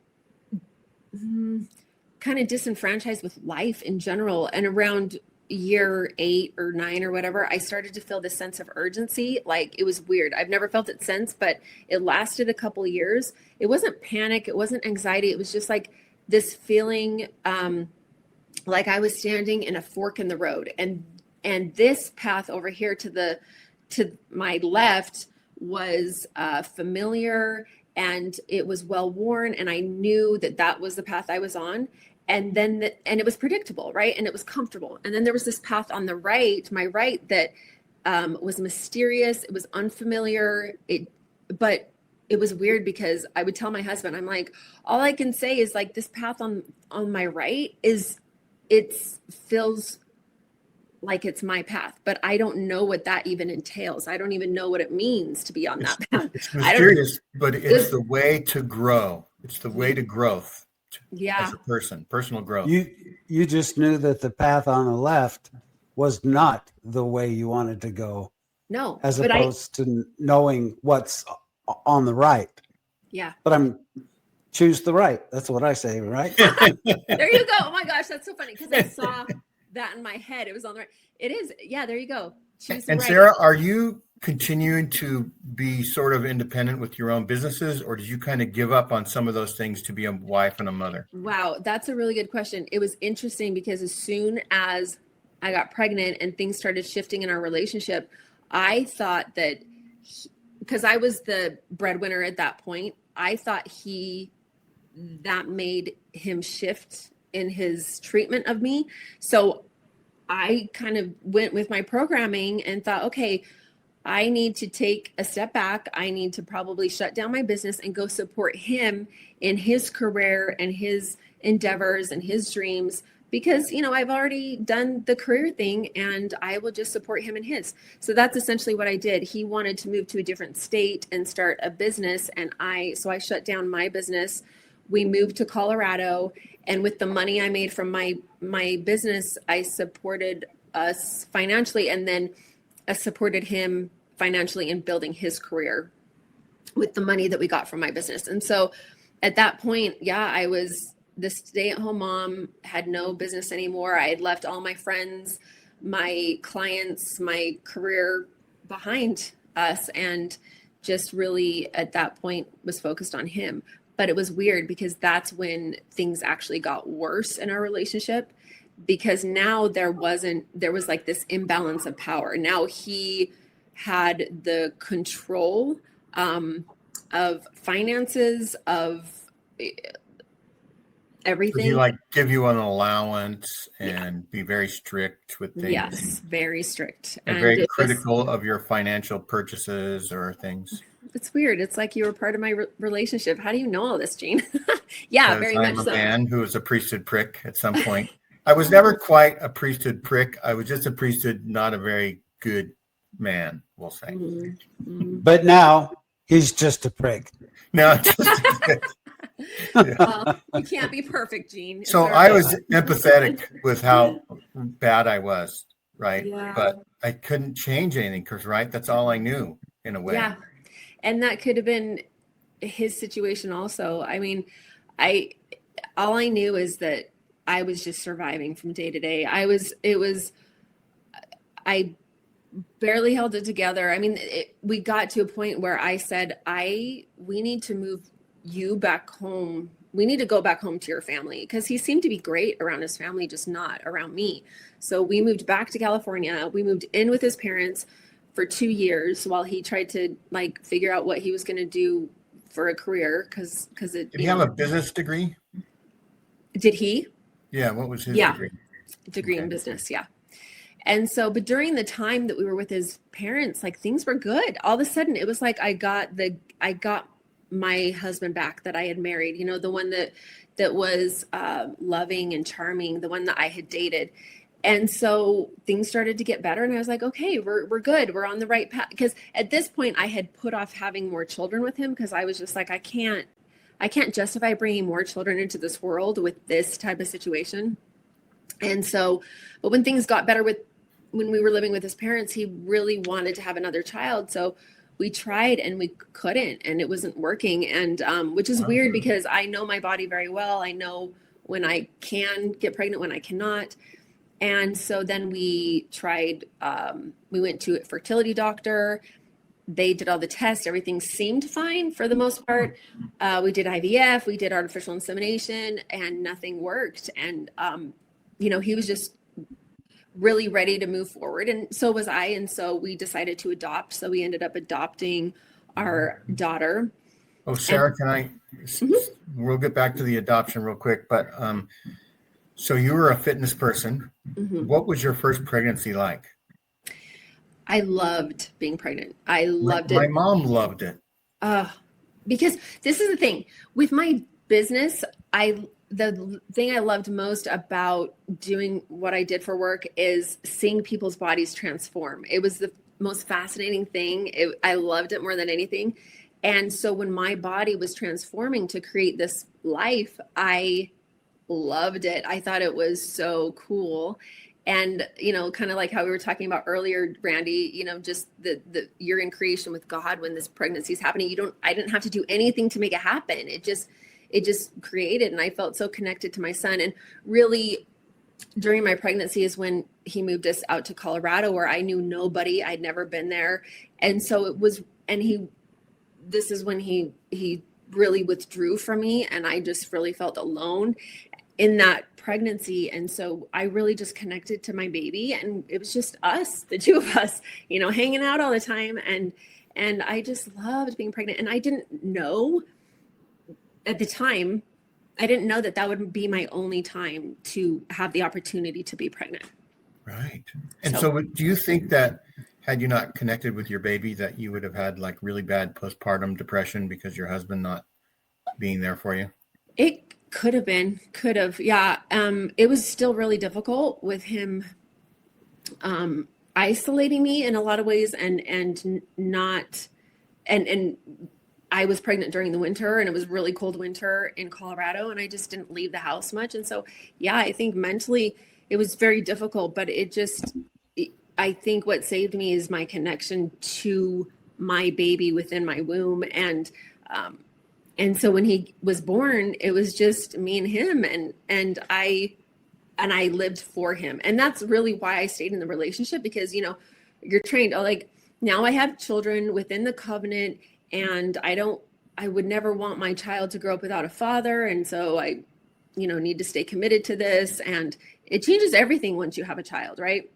kind of disenfranchised with life in general. And around year 8 or 9 or whatever, I started to feel this sense of urgency. Like, it was weird. I've never felt it since, but it lasted a couple of years. It wasn't panic. It wasn't anxiety. It was just like this feeling, like I was standing in a fork in the road, and this path over here to my left was familiar, and it was well worn, and I knew that was the path I was on. And then, and it was predictable, right? And it was comfortable. And then there was this path on the right, my right, that was mysterious. It was unfamiliar. But it was weird because I would tell my husband, I'm like, all I can say is like, this path on my right feels like it's my path, but I don't know what that even entails. I don't even know what it means to be on that path. It's mysterious, but it's the way to grow. It's the way to growth. Yeah. As a person, personal growth. You just knew that the path on the left was not the way you wanted to go. No. As opposed to knowing what's on the right. Yeah. But choose the right. That's what I say, right? There you go. Oh my gosh, that's so funny because I saw that in my head. It was on the right. It is. Yeah, there you go. Choose the right. And Sarah, are you continuing to be sort of independent with your own businesses, or did you kind of give up on some of those things to be a wife and a mother? Wow, that's a really good question. It was interesting because as soon as I got pregnant and things started shifting in our relationship, I thought that because I was the breadwinner at that point, I thought that made him shift in his treatment of me. So I kind of went with my programming and thought, okay, I need to take a step back. I need to probably shut down my business and go support him in his career and his endeavors and his dreams, because, you know, I've already done the career thing and I will just support him in his. So that's essentially what I did. He wanted to move to a different state and start a business. And so I shut down my business. We moved to Colorado, and with the money I made from my business, I supported us financially, and then I supported him financially in building his career with the money that we got from my business. And so at that point, yeah, I was the stay-at-home mom, had no business anymore. I had left all my friends, my clients, my career behind us, and just really at that point was focused on him. But it was weird because that's when things actually got worse in our relationship, because now there was like this imbalance of power. Now he had the control of finances, of everything. He like give you an allowance and be very strict with things. Yes, very strict. And very critical of your financial purchases or things. It's weird. It's like you were part of my relationship. How do you know all this, Gene? Yeah, very much so. I'm a man who was a priesthood prick at some point. I was never quite a priesthood prick. I was just a priesthood, not a very good man, we'll say. Mm-hmm. But now he's just a prick. No, well, you can't be perfect, Gene. So I was empathetic with how bad I was, right? Yeah. But I couldn't change anything because, right, that's all I knew in a way. Yeah. And that could have been his situation also. I mean, all I knew is that I was just surviving from day to day. I barely held it together. I mean, we got to a point where I said, we need to move you back home. We need to go back home to your family, because he seemed to be great around his family, just not around me. So we moved back to California. We moved in with his parents for 2 years while he tried to like figure out what he was going to do for a career. Cause it, Did he have a business degree? did he? Yeah. What was his Yeah. degree? Degree in business. Yeah. And so, but during the time that we were with his parents, like things were good. All of a sudden it was like, I got my husband back that I had married, you know, the one that was loving and charming, the one that I had dated. And so things started to get better, and I was like, okay, we're good. We're on the right path. Because at this point I had put off having more children with him, because I was just like, I can't justify bringing more children into this world with this type of situation. And so, but when things got better when we were living with his parents, he really wanted to have another child. So we tried and we couldn't, and it wasn't working. And which is weird, because I know my body very well. I know when I can get pregnant, when I cannot. And so then we tried, we went to a fertility doctor. They did all the tests. Everything seemed fine for the most part. We did IVF, we did artificial insemination, and nothing worked. And, you know, he was just really ready to move forward. And so was I. And so we decided to adopt. So we ended up adopting our daughter. Oh, Sarah, we'll get back to the adoption real quick, but so you were a fitness person. Mm-hmm. What was your first pregnancy like? I loved being pregnant. I loved it. My mom loved it. Because this is the thing with my business. The thing I loved most about doing what I did for work is seeing people's bodies transform. It was the most fascinating thing. I loved it more than anything. And so when my body was transforming to create this life, I loved it. I thought it was so cool. And, you know, kind of like how we were talking about earlier, Randy, you know, just you're in creation with God when this pregnancy is happening. I didn't have to do anything to make it happen. It just created, and I felt so connected to my son. And really during my pregnancy is when he moved us out to Colorado, where I knew nobody. I'd never been there. And so it was, and this is when he really withdrew from me, and I just really felt alone in that pregnancy. And so I really just connected to my baby, and it was just us, the two of us, you know, hanging out all the time. And I just loved being pregnant. And I didn't know at the time, I didn't know that would be my only time to have the opportunity to be pregnant. Right. And so do you think that had you not connected with your baby, that you would have had like really bad postpartum depression because your husband not being there for you? It could have. Yeah. It was still really difficult with him isolating me in a lot of ways, and I was pregnant during the winter, and it was really cold winter in Colorado, and I just didn't leave the house much. And so, yeah, I think mentally it was very difficult, but I think what saved me is my connection to my baby within my womb. And so when he was born, it was just me and him, and I lived for him. And that's really why I stayed in the relationship, because, you know, you're trained, like, now I have children within the covenant, and I would never want my child to grow up without a father. And so I, you know, need to stay committed to this. And it changes everything once you have a child, right?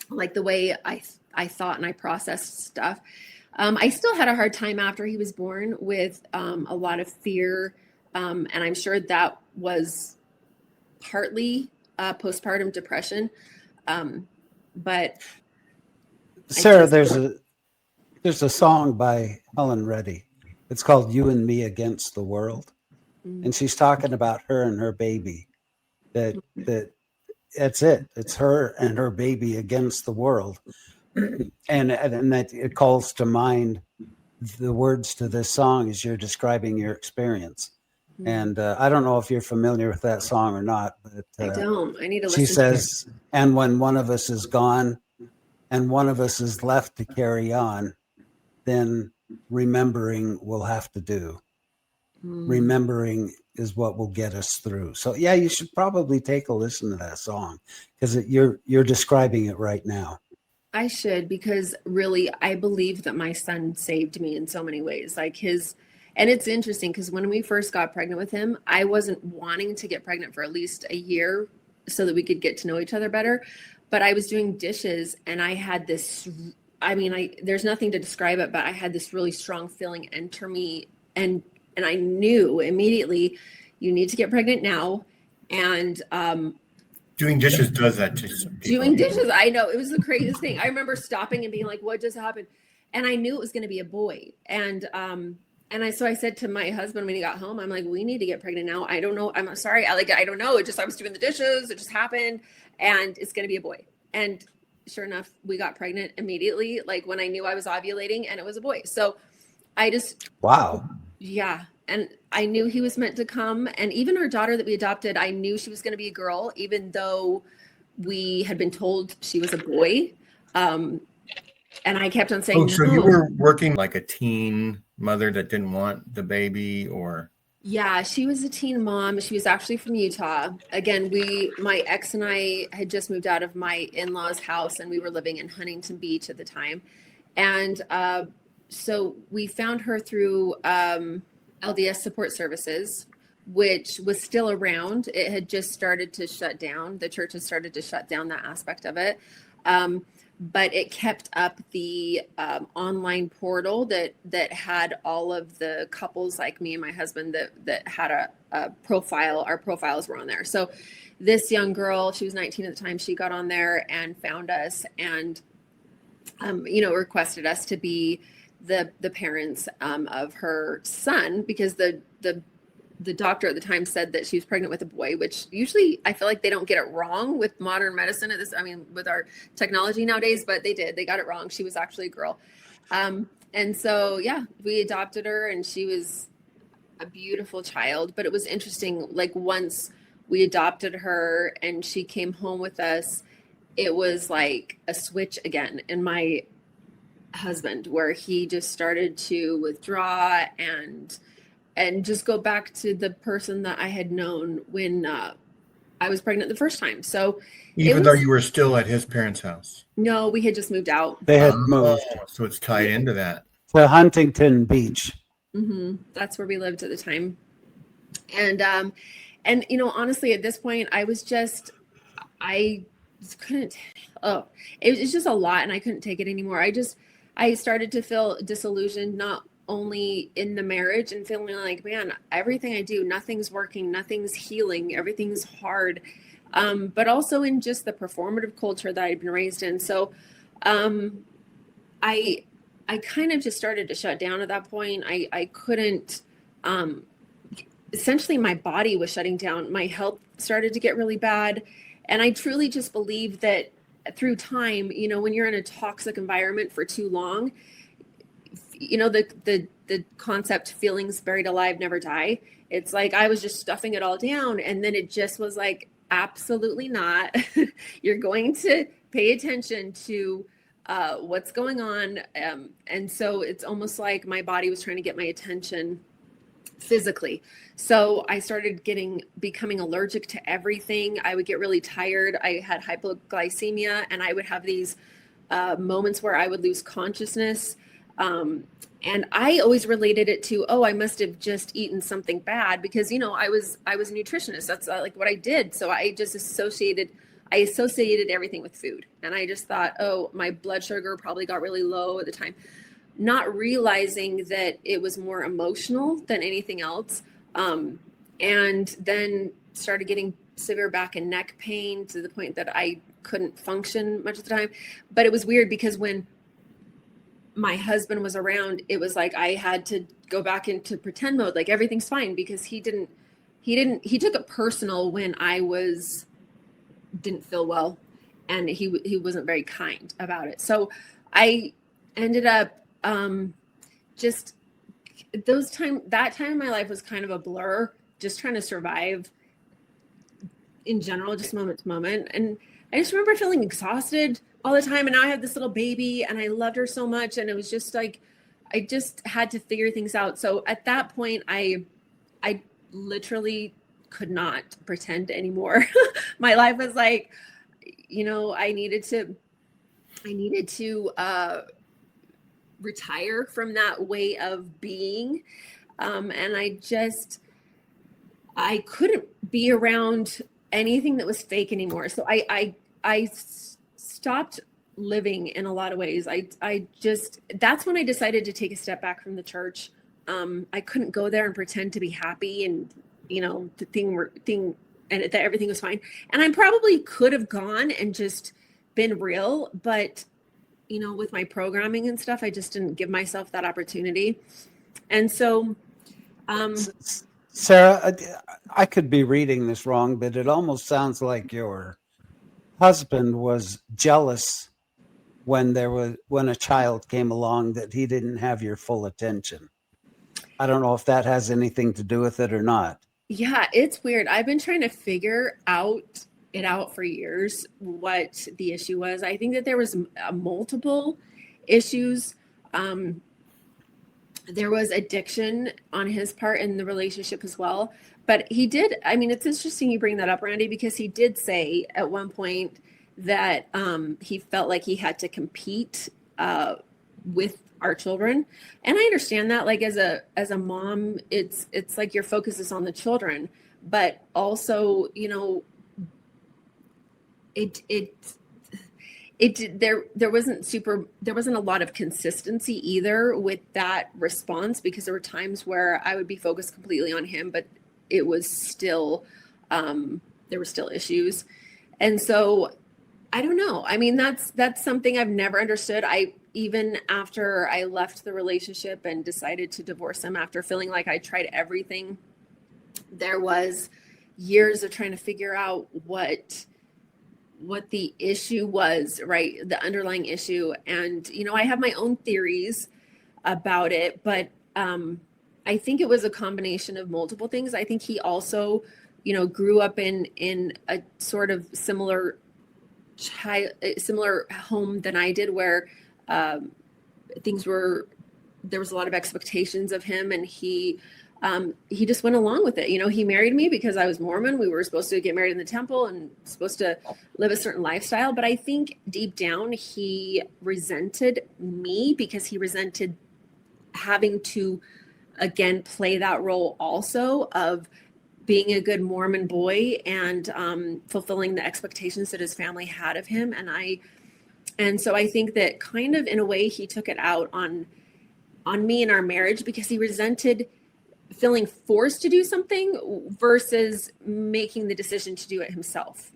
Like the way I thought and I processed stuff. I still had a hard time after he was born with a lot of fear. And I'm sure that was partly postpartum depression. But Sarah, there's a song by Helen Reddy. It's called "You and Me Against the World," and she's talking about her and her baby. That's it. It's her and her baby against the world, and that it calls to mind the words to this song as you're describing your experience. And I don't know if you're familiar with that song or not, but I don't. I need to listen. She says, "And when one of us is gone, and one of us is left to carry on, then remembering will have to do. Remembering is what will get us through." So yeah, you should probably take a listen to that song, because you're describing it right now. I should, because really I believe that my son saved me in so many ways. Like And it's interesting because when we first got pregnant with him, I wasn't wanting to get pregnant for at least a year so that we could get to know each other better. But I was doing dishes and I had this, there's nothing to describe it, but I had this really strong feeling enter me. And I knew immediately, you need to get pregnant now. And doing dishes does that to some people. Doing dishes, I know, it was the craziest thing. I remember stopping and being like, what just happened? And I knew it was going to be a boy. So I said to my husband when he got home, I'm like, we need to get pregnant now. I don't know. I'm sorry. I don't know. I was doing the dishes. It just happened and it's going to be a boy. And sure enough, we got pregnant immediately. Like when I knew I was ovulating and it was a boy. So I just, wow. Yeah. And I knew he was meant to come. And even our daughter that we adopted, I knew she was going to be a girl, even though we had been told she was a boy. And I kept on saying, oh, so you were working like a teen mother that didn't want the baby, or? Yeah, she was a teen mom. She was actually from Utah. Again, my ex and I had just moved out of my in-laws' house and we were living in Huntington Beach at the time. And so we found her through LDS support services, which was still around. It had just started to shut down. The church had started to shut down that aspect of it. But it kept up the online portal that had all of the couples like me and my husband that had a profile. Our profiles were on there. So this young girl, she was 19 at the time, she got on there and found us and, requested us to be the parents of her son, because the doctor at the time said that she was pregnant with a boy, which usually I feel like they don't get it wrong with modern medicine with our technology nowadays, but they did. They got it wrong. She was actually a girl. And so, yeah, we adopted her and she was a beautiful child. But it was interesting, like once we adopted her and she came home with us, it was like a switch again in my husband, where he just started to withdraw and just go back to the person that I had known when I was pregnant the first time. So even though you were still at his parents' house? No, we had just moved out. They had moved. So it's tied into that. To Huntington Beach. Mm-hmm. That's where we lived at the time. And honestly, at this point, I couldn't, it was just a lot and I couldn't take it anymore. I started to feel disillusioned, not only in the marriage and feeling like, man, everything I do, nothing's working, nothing's healing, everything's hard. But also in just the performative culture that I'd been raised in. So I kind of just started to shut down at that point. I couldn't, essentially my body was shutting down. My health started to get really bad. And I truly just believe that through time, when you're in a toxic environment for too long, the concept feelings buried alive never die. It's like I was just stuffing it all down. And then it just was like, absolutely not. You're going to pay attention to what's going on. And so it's almost like my body was trying to get my attention physically. So I started becoming allergic to everything. I would get really tired. I had hypoglycemia and I would have these moments where I would lose consciousness. And I always related it to, I must have just eaten something bad because, I was a nutritionist. That's like what I did. So I just associated everything with food. And I just thought, my blood sugar probably got really low at the time, not realizing that it was more emotional than anything else. And then started getting severe back and neck pain to the point that I couldn't function much of the time. But it was weird because when my husband was around, it was like I had to go back into pretend mode, like everything's fine, because he took it personal when I didn't feel well, and he wasn't very kind about it. So I ended up just that time in my life was kind of a blur, just trying to survive in general, just moment to moment. And I just remember feeling exhausted all the time. And now I have this little baby and I loved her so much. And it was just like, I just had to figure things out. So at that point, I literally could not pretend anymore. My life was like, I needed to retire from that way of being. And I couldn't be around anything that was fake anymore. So I stopped living in a lot of ways. That's when I decided to take a step back from the church. I couldn't go there and pretend to be happy and, the thing and that everything was fine. And I probably could have gone and just been real, but with my programming and stuff, I just didn't give myself that opportunity. And so, Sarah, I could be reading this wrong, but it almost sounds like your husband was jealous when a child came along that he didn't have your full attention. I don't know if that has anything to do with it or not. Yeah, it's weird. I've been trying to figure it out for years, what the issue was. I think that there was multiple issues. There was addiction on his part in the relationship as well. But it's interesting you bring that up, Randy, because he did say at one point that he felt like he had to compete with our children. And I understand that, like as a mom, it's like your focus is on the children, but also, there wasn't a lot of consistency either with that response, because there were times where I would be focused completely on him, but it was still, there were still issues. And so I don't know. I mean, that's something I've never understood. Even after I left the relationship and decided to divorce him, after feeling like I tried everything, there was years of trying to figure out what the issue was, right? The underlying issue. And, I have my own theories about it, but I think it was a combination of multiple things. I think he also, grew up in a sort of similar home than I did, where there was a lot of expectations of him, and he just went along with it. He married me because I was Mormon. We were supposed to get married in the temple and supposed to live a certain lifestyle. But I think deep down he resented me, because he resented having to, again, play that role also of being a good Mormon boy and fulfilling the expectations that his family had of him. And so I think that kind of in a way he took it out on me in our marriage, because he resented feeling forced to do something versus making the decision to do it himself.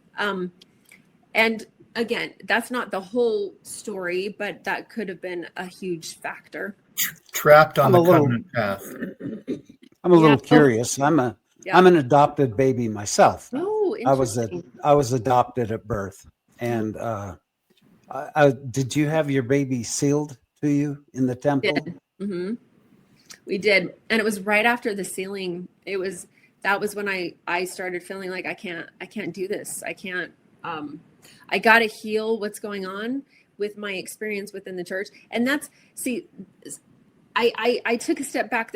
And again, that's not the whole story, but that could have been a huge factor. Trapped on the covenant path. I'm a little curious. I'm an adopted baby myself. Oh, interesting. I was adopted at birth. And did you have your baby sealed to you in the temple? Mm-hmm. We did. And it was right after the sealing. That was when I started feeling like I can't do this. I got to heal what's going on with my experience within the church. And I took a step back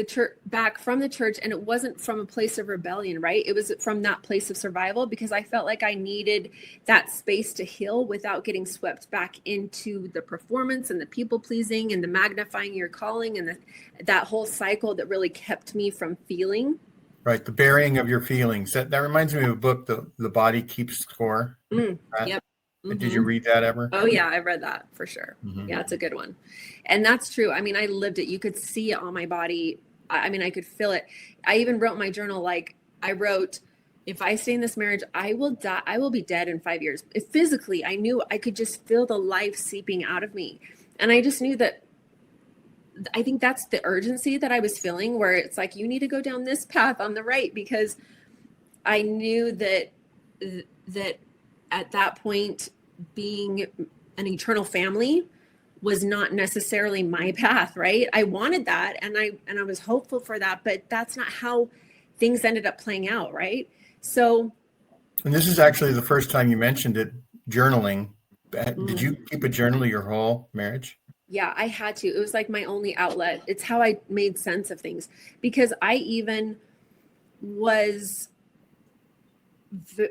from the church, and it wasn't from a place of rebellion, right? It was from that place of survival, because I felt like I needed that space to heal without getting swept back into the performance and the people pleasing and the magnifying your calling and that whole cycle that really kept me from feeling. Right. The burying of your feelings. That reminds me of a book, The Body Keeps Score. Yep. Mm-hmm. Did you read that ever? Oh yeah, I've read that for sure. Mm-hmm. Yeah, it's a good one. And that's true. I mean, I lived it. You could see it on my body. I mean, I could feel it. I even wrote in my journal, like I wrote, if I stay in this marriage, I will die. I will be dead in 5 years. Physically, I knew I could just feel the life seeping out of me. And I just knew that, I think that's the urgency that I was feeling, where it's like, you need to go down this path on the right, because I knew that at that point, being an eternal family was not necessarily my path, right? I wanted that, and I was hopeful for that, but that's not how things ended up playing out, right? So, and this is actually the first time you mentioned it, journaling. Did you keep a journal your whole marriage? Yeah, I had to. It was like my only outlet. It's how I made sense of things, because I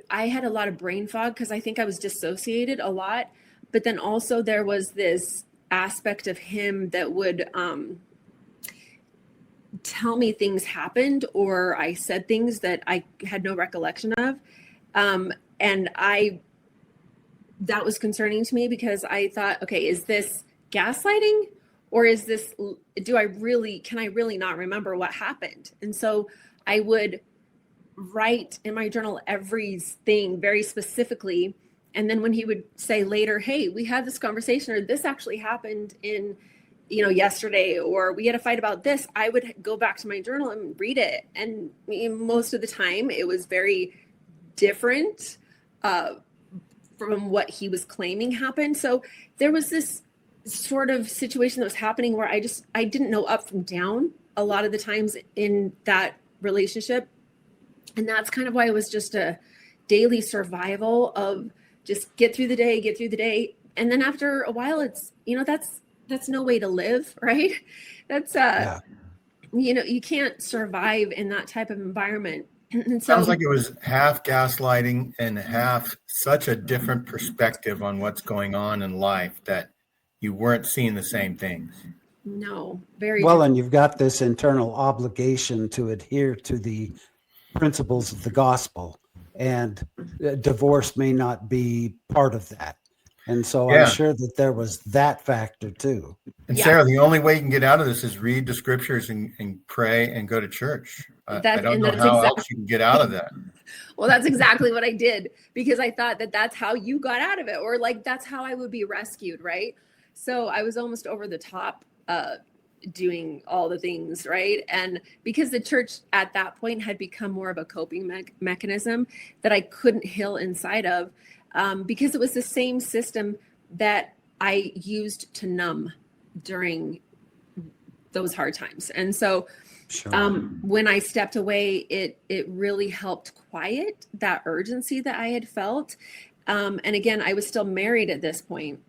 had a lot of brain fog, because I think I was dissociated a lot. But then also there was this aspect of him that would tell me things happened, or I said things that I had no recollection of. And that was concerning to me, because I thought, okay, is this gaslighting, or is this, can I really not remember what happened? And so I would write in my journal everything very specifically. And then when he would say later, hey, we had this conversation, or this actually happened in, yesterday, or we had a fight about this, I would go back to my journal and read it. And most of the time it was very different from what he was claiming happened. So there was this sort of situation that was happening where I didn't know up from down a lot of the times in that relationship. And that's kind of why it was just a daily survival of just get through the day. And then after a while, it's, that's no way to live, right? That's, you can't survive in that type of environment. And so, sounds like it was half gaslighting and half such a different perspective on what's going on in life that you weren't seeing the same things. No, very well, different. and you've got this internal obligation to adhere to the principles of the gospel, and divorce may not be part of that. And so Yeah. I'm sure that there was that factor too. And Yeah. Sarah, the only way you can get out of this is read the scriptures and pray and go to church. I don't know how else you can get out of that. Well, that's exactly what I did, because I thought that that's how you got out of it, or like that's how I would be rescued, right? So I was almost over the top doing all the things, right? And because the church at that point had become more of a coping mechanism that I couldn't heal inside of, because it was the same system that I used to numb during those hard times. And so Sure. when I stepped away, it really helped quiet that urgency that I had felt. And again, I was still married at this point,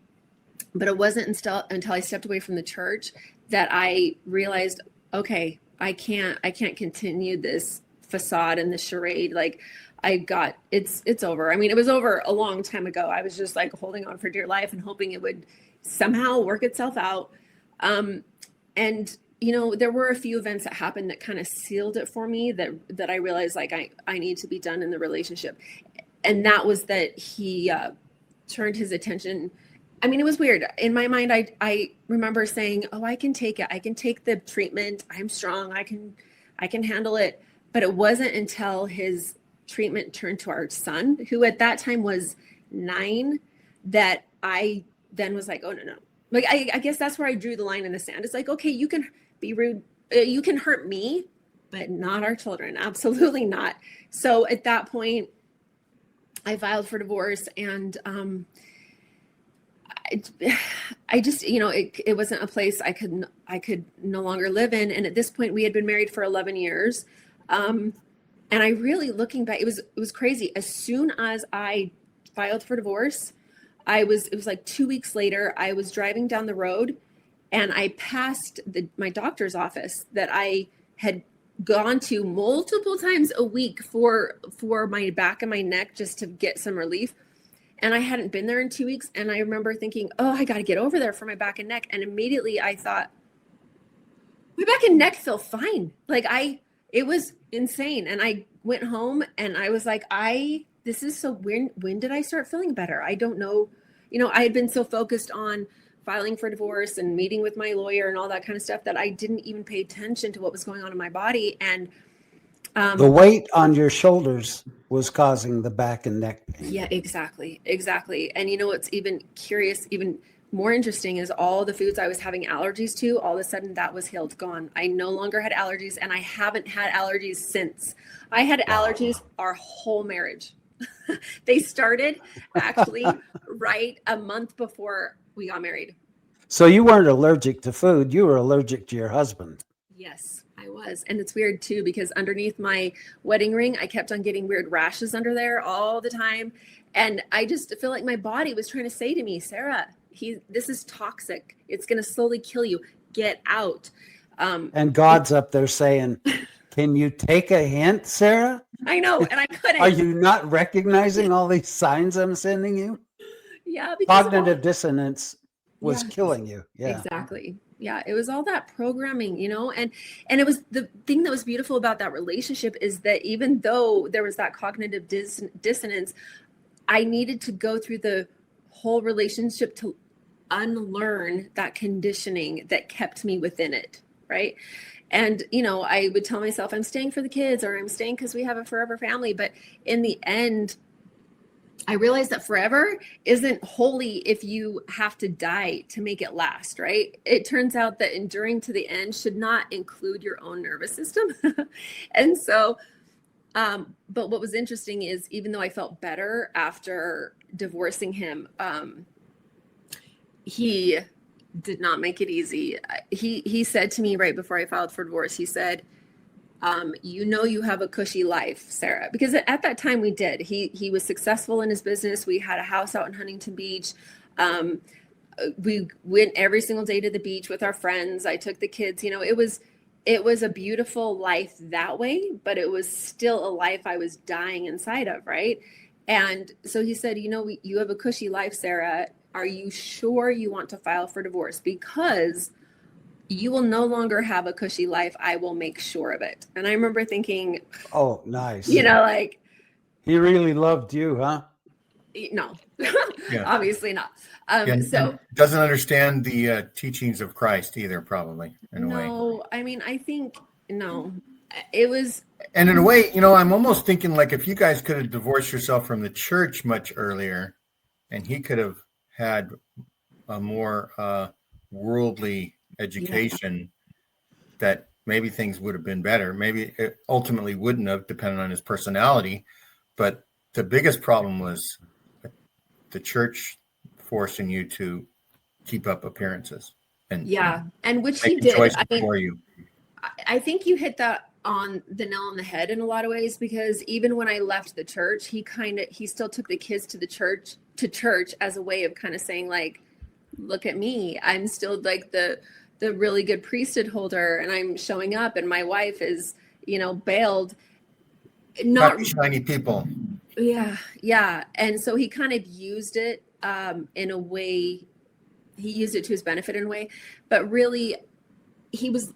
but it wasn't until I stepped away from the church that I realized, okay, I can't continue this facade and this charade. Like it's over. I mean, it was over a long time ago. I was just like holding on for dear life and hoping it would somehow work itself out. And there were a few events that happened that kind of sealed it for me, that I realized like I need to be done in the relationship. And that was that he turned his attention. I mean, it was weird. In my mind, I remember saying, oh, I can take it. I can take the treatment. I'm strong. I can handle it. But it wasn't until his treatment turned to our son, who at that time was 9, that I then was like, oh, no. Like, I guess that's where I drew the line in the sand. It's like, okay, you can be rude. You can hurt me, but not our children. Absolutely not. So at that point, I filed for divorce, and I just, it wasn't a place I could no longer live in. And at this point, we had been married for 11 years. And I really, looking back, it was crazy. As soon as I filed for divorce, it was like 2 weeks later, I was driving down the road and I passed my doctor's office that I had gone to multiple times a week for my back and my neck, just to get some relief. And I hadn't been there in 2 weeks. And I remember thinking, oh, I got to get over there for my back and neck. And immediately I thought, my back and neck feel fine. Like it was insane. And I went home and I was like, this is so weird. When did I start feeling better? I don't know. I had been so focused on filing for divorce and meeting with my lawyer and all that kind of stuff that I didn't even pay attention to what was going on in my body. And the weight on your shoulders was causing the back and neck pain. Yeah, exactly. And what's even curious, even more interesting, is all the foods I was having allergies to, all of a sudden that was healed, gone. I no longer had allergies, and I haven't had allergies since. I had allergies our whole marriage. They started actually right a month before we got married. So you weren't allergic to food, you were allergic to your husband. Yes, I was. And it's weird too, because underneath my wedding ring, I kept on getting weird rashes under there all the time. And I just feel like my body was trying to say to me, Sarah, this is toxic. It's going to slowly kill you. Get out. And God's up there saying, can you take a hint, Sarah? I know. And I couldn't. Are you not recognizing all these signs I'm sending you? Yeah. Because Cognitive dissonance was killing you. Yeah. Exactly. Yeah, it was all that programming, and it was the thing that was beautiful about that relationship is that even though there was that cognitive dissonance, I needed to go through the whole relationship to unlearn that conditioning that kept me within it, right? And I would tell myself I'm staying for the kids, or I'm staying because we have a forever family, but in the end I realized that forever isn't holy if you have to die to make it last, right? It turns out that enduring to the end should not include your own nervous system. And so, but what was interesting is even though I felt better after divorcing him, he did not make it easy. He said to me right before I filed for divorce, he said, you have a cushy life, Sarah, because at that time we did. He was successful in his business. We had a house out in Huntington Beach. We went every single day to the beach with our friends. I took the kids. It was a beautiful life that way, but it was still a life I was dying inside of, right? And so he said, you have a cushy life, Sarah. Are you sure you want to file for divorce? Because you will no longer have a cushy life. I will make sure of it. And I remember thinking, oh, nice. Like, he really loved you, huh? No, Yeah. obviously not. And doesn't understand the teachings of Christ either, probably in a way. No, I mean, I think no, it was. And in a way, I'm almost thinking like if you guys could have divorced yourself from the church much earlier, and he could have had a more worldly education, that maybe things would have been better. Maybe it ultimately wouldn't have, depending on his personality. But the biggest problem was the church forcing you to keep up appearances and and which he did. I think you hit that on the nail on the head in a lot of ways, because even when I left the church, he still took the kids to the church as a way of kind of saying like, look at me, I'm still like the really good priesthood holder, and I'm showing up, and my wife is bailed, not shiny people. Yeah. And so he kind of used it in a way, he used it to his benefit in a way, but really he was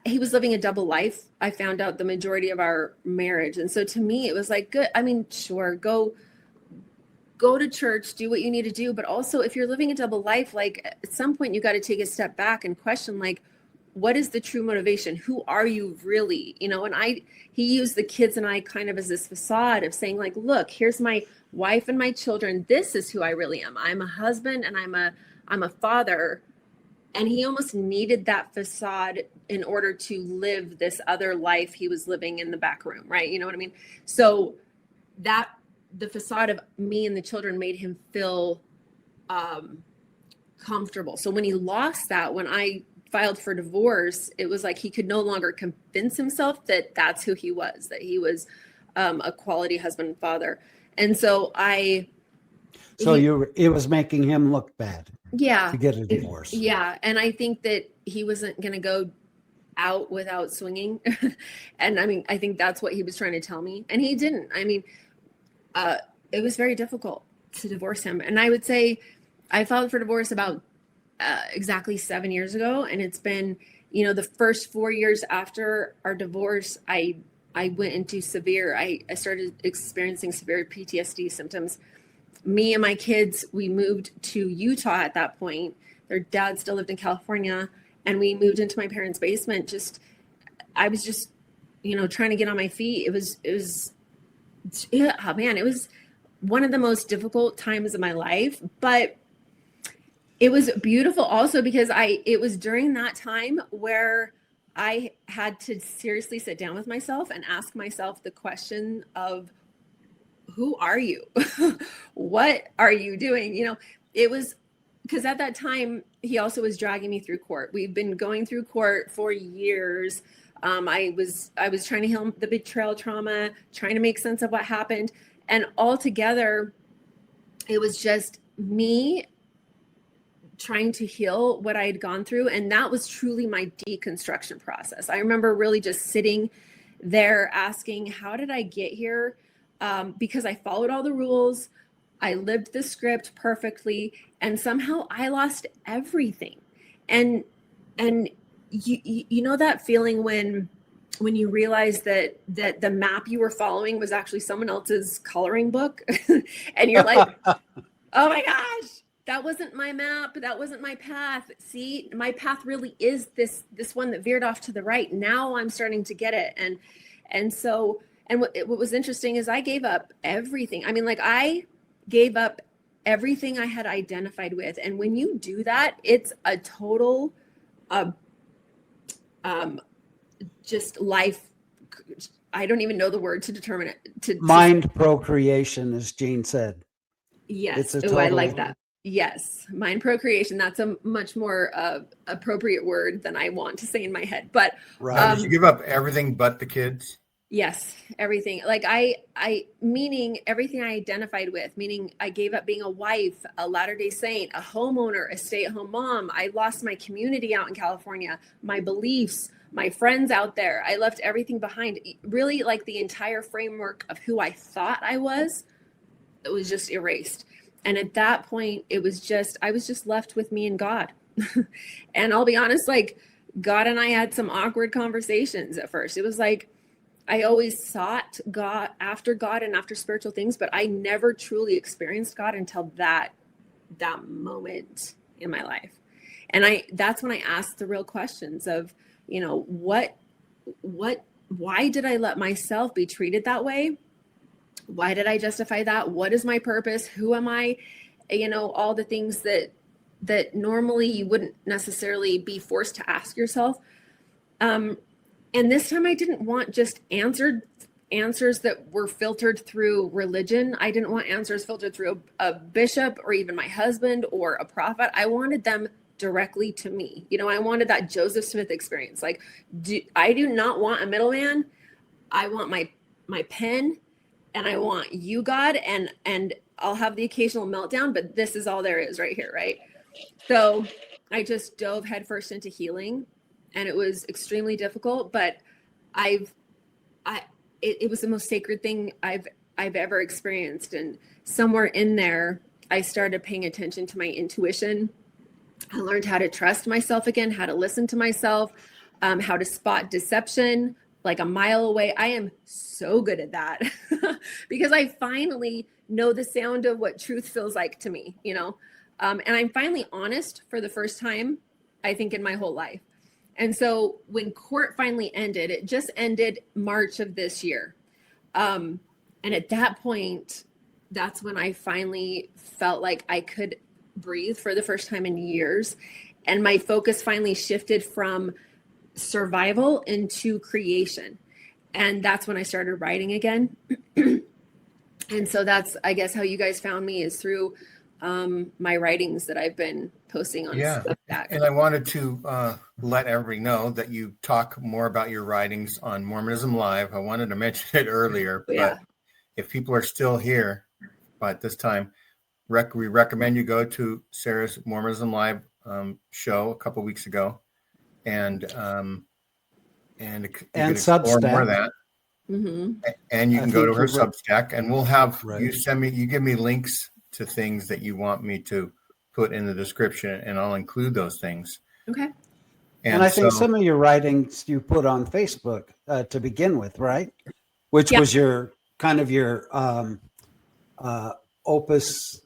living a double life. I found out the majority of our marriage. And so to me, it was like, good. I mean, sure, go to church, do what you need to do. But also if you're living a double life, like at some point you got to take a step back and question, like, what is the true motivation? Who are you really? And he used the kids and I kind of as this facade of saying like, look, here's my wife and my children. This is who I really am. I'm a husband and I'm a father. And he almost needed that facade in order to live this other life he was living in the back room. Right. You know what I mean? So that the facade of me and the children made him feel comfortable. So when he lost that, when I filed for divorce, it was like he could no longer convince himself that that's who he was, that he was a quality husband and father. And so it was making him look bad. Yeah. To get a divorce. Yeah. And I think that he wasn't going to go out without swinging. And I mean, I think that's what he was trying to tell me. And he didn't. I mean, it was very difficult to divorce him. And I would say I filed for divorce about exactly 7 years ago. And it's been, the first 4 years after our divorce, I went into I started experiencing severe PTSD symptoms. Me and my kids, we moved to Utah at that point. Their dad still lived in California. And we moved into my parents' basement. I was just, trying to get on my feet. It was one of the most difficult times of my life, but it was beautiful also because it was during that time where I had to seriously sit down with myself and ask myself the question of, who are you? What are you doing? It was because at that time, he also was dragging me through court. We've been going through court for years. I was trying to heal the betrayal trauma, trying to make sense of what happened. And altogether, it was just me trying to heal what I had gone through. And that was truly my deconstruction process. I remember really just sitting there asking, how did I get here? Because I followed all the rules. I lived the script perfectly. And somehow I lost everything. And And you know that feeling when you realize that the map you were following was actually someone else's coloring book, and you're like, oh my gosh, that wasn't my map, that wasn't my path. See, my path really is this one that veered off to the right. Now I'm starting to get it. And so, and what was interesting is I gave up everything. I mean, like, I gave up everything I had identified with. And when you do that, it's a total just life. I don't even know the word to determine it. Mind procreation, as Gene said. Yes. Oh, I like that. Yes. Mind procreation. That's a much more appropriate word than I want to say in my head. But did you give up everything but the kids? Yes, everything. Like meaning everything I identified with, meaning I gave up being a wife, a Latter-day Saint, a homeowner, a stay-at-home mom. I lost my community out in California, my beliefs, my friends out there. I left everything behind. Really, like, the entire framework of who I thought I was, it was just erased. And at that point, I was just left with me and God. And I'll be honest, like, God and I had some awkward conversations at first. It was like, I always sought God and after spiritual things, but I never truly experienced God until that moment in my life. And that's when I asked the real questions of, you know, why did I let myself be treated that way? Why did I justify that? What is my purpose? Who am I? You know, all the things that normally you wouldn't necessarily be forced to ask yourself. And this time I didn't want just answers that were filtered through religion. I didn't want answers filtered through a bishop or even my husband or a prophet. I wanted them directly to me. You know, I wanted that Joseph Smith experience. Like, I do not want a middleman. I want my pen, and I want you, God, and I'll have the occasional meltdown, but this is all there is right here, right? So I just dove headfirst into healing. And it was extremely difficult, but it was the most sacred thing I've ever experienced. And somewhere in there, I started paying attention to my intuition. I learned how to trust myself again, how to listen to myself, how to spot deception like a mile away. I am so good at that because I finally know the sound of what truth feels like to me, you know? And I'm finally honest for the first time, I think, in my whole life. And so when court finally ended, it just ended March of this year. And at that point, that's when I finally felt like I could breathe for the first time in years. And my focus finally shifted from survival into creation. And that's when I started writing again. And so that's, I guess, how you guys found me, is through my writings that I've been posting on Substack. And I wanted to let everybody know that you talk more about your writings on Mormonism Live. I wanted to mention it earlier, but if people are still here by this time, we recommend you go to Sarah's Mormonism Live show a couple weeks ago, and Substack. More of that. Mm-hmm. And you can go to her Substack, and we'll have you give me links to things that you want me to put in the description, and I'll include those things. Okay. And I think some of your writings you put on Facebook to begin with, right? Which was your kind of your opus.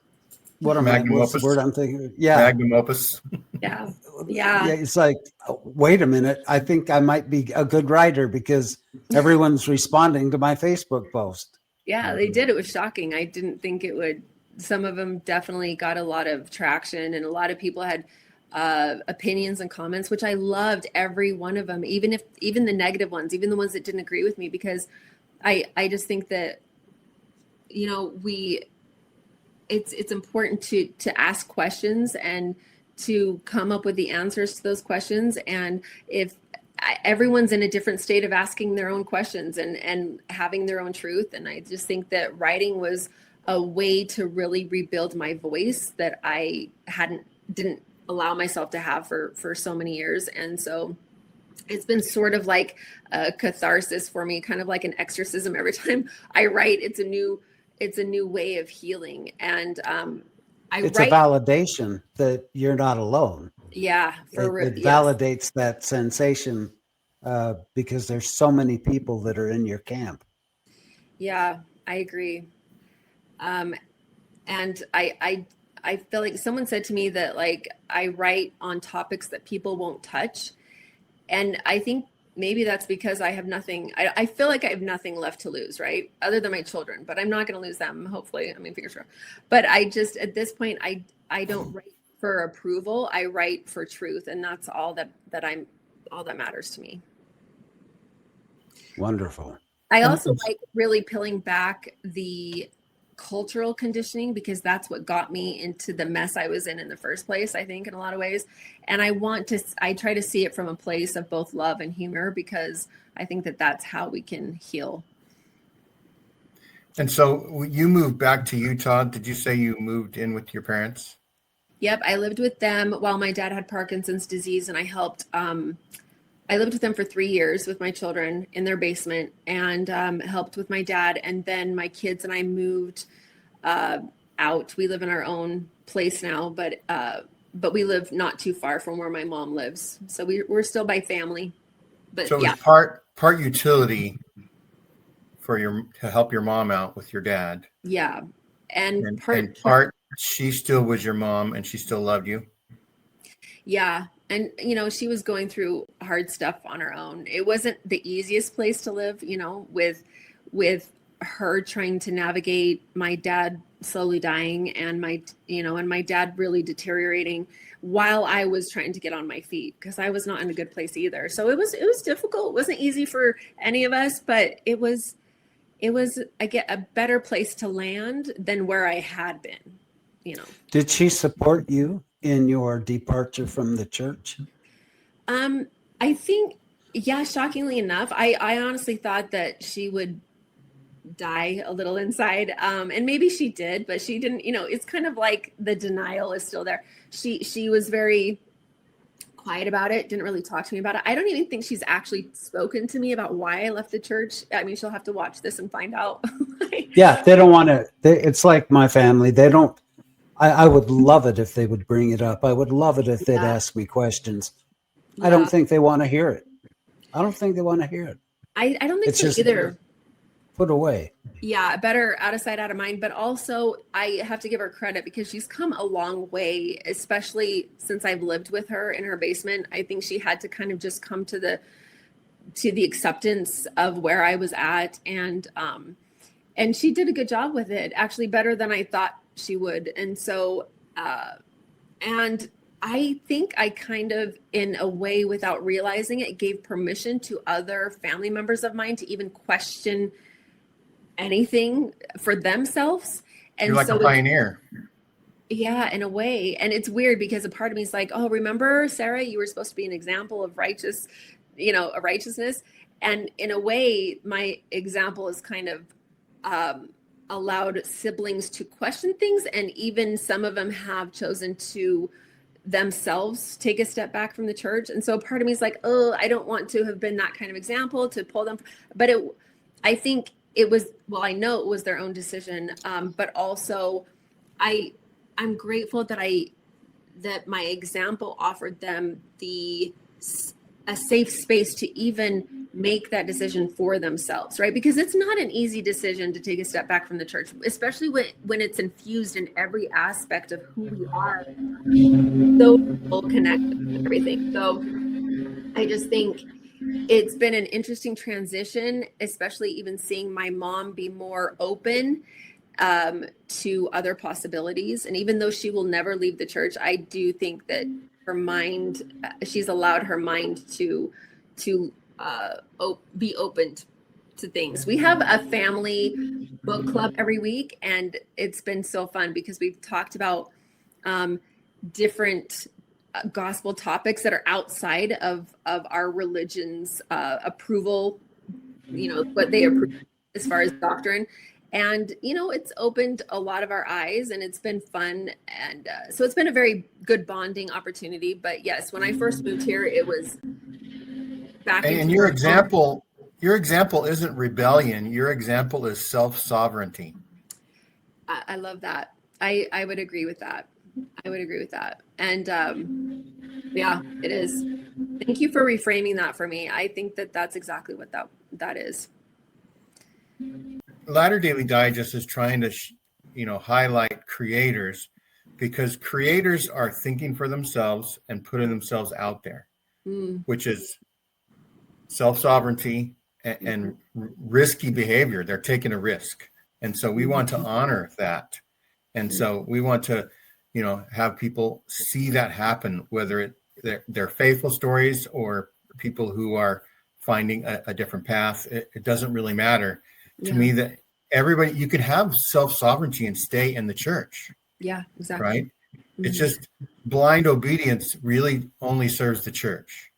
What's the word I'm thinking? Yeah. Magnum opus. Yeah. It's like, wait a minute. I think I might be a good writer because everyone's responding to my Facebook post. Yeah, they did. It was shocking. I didn't think it would. Some of them definitely got a lot of traction, and a lot of people had opinions and comments, which I loved every one of them, even the negative ones, even the ones that didn't agree with me, because I just think that, you know, it's important to ask questions and to come up with the answers to those questions. And if everyone's in a different state of asking their own questions and having their own truth. And I just think that writing was a way to really rebuild my voice that I didn't allow myself to have for so many years. And so it's been sort of like a catharsis for me, kind of like an exorcism. Every time I write, it's a new way of healing. And it's a validation that you're not alone. Yeah, It yes. validates that sensation because there's so many people that are in your camp. Yeah, I agree. And I feel like someone said to me that like I write on topics that people won't touch. And I think maybe that's because I have nothing, I feel like I have nothing left to lose, right? Other than my children, but I'm not going to lose them, hopefully. I mean, fingers crossed. But I just, at this point, I don't write for approval. I write for truth. And that's all all that matters to me. Wonderful. I also like really peeling back the cultural conditioning because that's what got me into the mess I was in the first place, I think, in a lot of ways. And I try to see it from a place of both love and humor because I think that that's how we can heal. And so you moved back to Utah. Did you say you moved in with your parents? Yep. I lived with them while my dad had Parkinson's disease, and I lived with them for 3 years with my children in their basement and helped with my dad. And then my kids and I moved out. We live in our own place now, but we live not too far from where my mom lives. So we're still by family. But so it yeah. was part utility to help your mom out with your dad. Yeah. And part she still was your mom and she still loved you. Yeah. And, she was going through hard stuff on her own. It wasn't the easiest place to live, with her trying to navigate my dad slowly dying and my dad really deteriorating while I was trying to get on my feet because I was not in a good place either. So it was difficult. It wasn't easy for any of us, but it was a better place to land than where I had been, Did she support you in your departure from the church? I think, yeah, shockingly enough, I honestly thought that she would die a little inside. And maybe she did, but she didn't, it's kind of like the denial is still there. She was very quiet about it, didn't really talk to me about it. I don't even think she's actually spoken to me about why I left the church. I mean, she'll have to watch this and find out. Yeah, they don't want to. It's like my family. They don't. I would love it if they would bring it up. I would love it if they'd ask me questions. I don't think they want to hear it. I don't think they want to hear it. I don't think it's so just either. Put away. Yeah, better out of sight, out of mind. But also, I have to give her credit because she's come a long way, especially since I've lived with her in her basement. I think she had to kind of just come to the acceptance of where I was at, and she did a good job with it, actually better than I thought she would. And so, and I think I kind of, in a way, without realizing it, gave permission to other family members of mine to even question anything for themselves. And you're like a pioneer. Yeah, in a way. And it's weird because a part of me is like, oh, remember, Sarah, you were supposed to be an example of righteousness. And in a way, my example is kind of allowed siblings to question things. And even some of them have chosen to themselves take a step back from the church. And so part of me is like, oh, I don't want to have been that kind of example to pull them. But I think it was, well, I know it was their own decision. But also I'm grateful that my example offered them a safe space to even make that decision for themselves, right? Because it's not an easy decision to take a step back from the church, especially when it's infused in every aspect of who we are, so connected with everything. So I just think it's been an interesting transition, especially even seeing my mom be more open to other possibilities. And even though she will never leave the church, I do think that her mind, she's allowed her mind to be opened to things. We have a family book club every week, and it's been so fun because we've talked about different gospel topics that are outside of our religion's approval, what they approve as far as doctrine. And, it's opened a lot of our eyes, and it's been fun. And so it's been a very good bonding opportunity. But yes, when I first moved here, it was back. And your example isn't rebellion. Your example is self-sovereignty. I love that. I would agree with that. I would agree with that. And yeah, it is. Thank you for reframing that for me. I think that that's exactly what that is. Latter Daily Digest is trying to, highlight creators, because creators are thinking for themselves and putting themselves out there, which is self-sovereignty and risky behavior. They're taking a risk. And so we want to honor that. And so we want to, have people see that happen, whether they're faithful stories or people who are finding a different path. It doesn't really matter to me that everybody, you could have self-sovereignty and stay in the church. Yeah, exactly. Right. It's just blind obedience really only serves the church.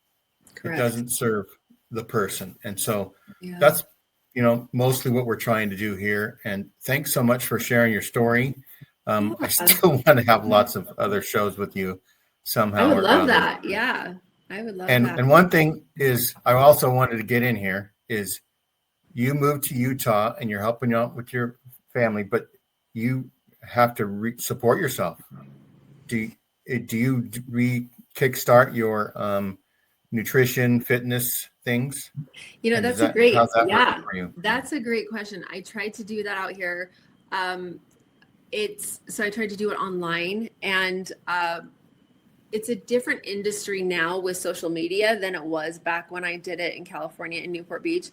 Correct. It doesn't serve the person. And so that's, mostly what we're trying to do here. And thanks so much for sharing your story. I still want to have lots of other shows with you somehow. I would love that. Yeah, I would love that. And one thing is, I also wanted to get in here is you moved to Utah and you're helping out with your family, but you have to support yourself. Do you kickstart your nutrition, fitness things? That's a great, that's a great question. I tried to do that out here. So I tried to do it online, and it's a different industry now with social media than it was back when I did it in California in Newport Beach.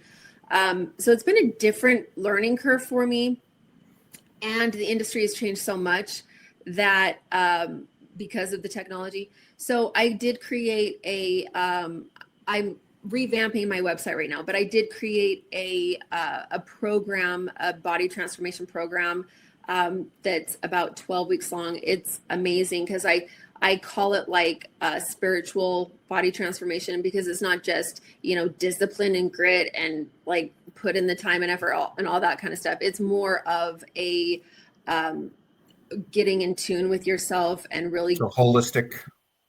So it's been a different learning curve for me, and the industry has changed so much that because of the technology. So I did create I'm revamping my website right now, but I did create a program, a body transformation program that's about 12 weeks long. It's amazing because I call it like a spiritual body transformation, because it's not just, discipline and grit and like put in the time and effort and all that kind of stuff. It's more of a getting in tune with yourself and really holistic.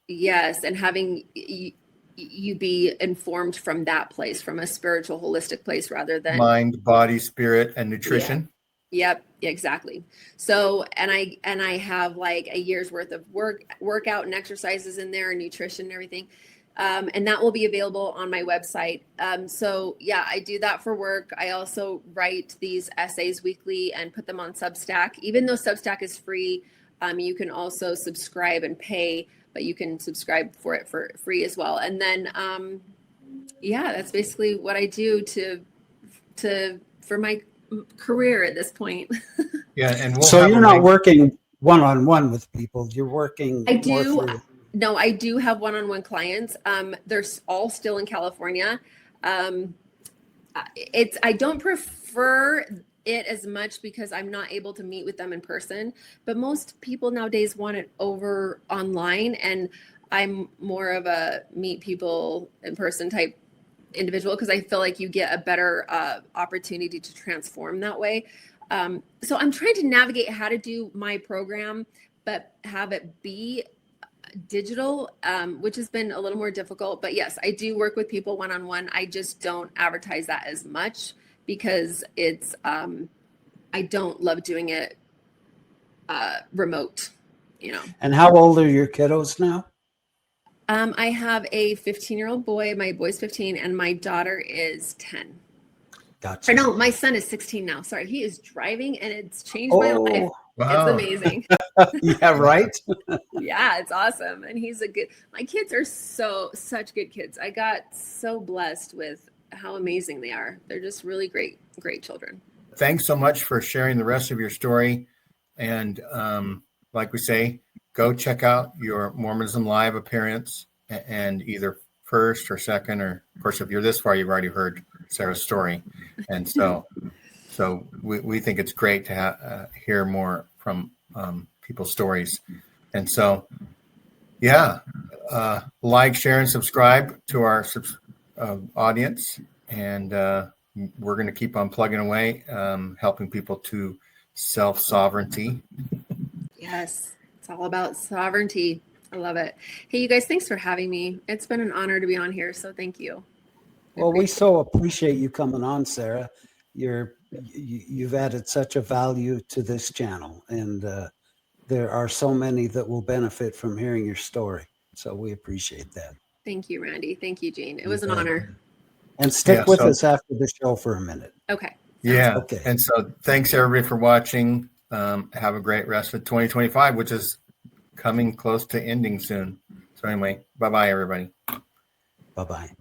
Yes. And having you be informed from that place, from a spiritual, holistic place, rather than mind, body, spirit, and nutrition. Yep, exactly. So, and I have like a year's worth of workout and exercises in there, and nutrition and everything. And that will be available on my website. So yeah, I do that for work. I also write these essays weekly and put them on Substack. Even though Substack is free, you can also subscribe and pay, but you can subscribe for it for free as well. And then, that's basically what I do for my career at this point. Yeah. And so you're not working one-on-one with people. You're working. I do. No, I do have one-on-one clients. They're all still in California. I don't prefer it as much because I'm not able to meet with them in person, but most people nowadays want it over online, and I'm more of a meet people in person type individual, because I feel like you get a better opportunity to transform that way. So I'm trying to navigate how to do my program, but have it be digital, which has been a little more difficult. But yes, I do work with people one-on-one. I just don't advertise that as much because it's I don't love doing it remote, And how old are your kiddos now? I have a 15-year-old boy. My boy's 15 and my daughter is 10. Gotcha. Or no, my son is 16 now. Sorry, he is driving and it's changed my life. Wow. It's amazing. Yeah, right? Yeah, it's awesome. And my kids are such good kids. I got so blessed with how amazing they are. They're just really great children. Thanks so much for sharing the rest of your story. And like we say, go check out your Mormonism Live appearance, and either first or second, or of course, if you're this far, you've already heard Sarah's story. And so we think it's great to hear more from people's stories. And so, like, share, and subscribe to our audience. And we're going to keep on plugging away, helping people to self-sovereignty. Yes, it's all about sovereignty. I love it. Hey, you guys, thanks for having me. It's been an honor to be on here, so thank you. Well, we so appreciate you coming on, Sarah. You've added such a value to this channel, and there are so many that will benefit from hearing your story. So we appreciate that. Thank you, Randy. Thank you, Gene. It was an Okay. honor. And stick with so- us after the show for a minute. Okay. Yeah. Okay. And so thanks everybody for watching. Have a great rest of 2025, which is coming close to ending soon. So anyway, bye-bye, everybody. Bye-bye.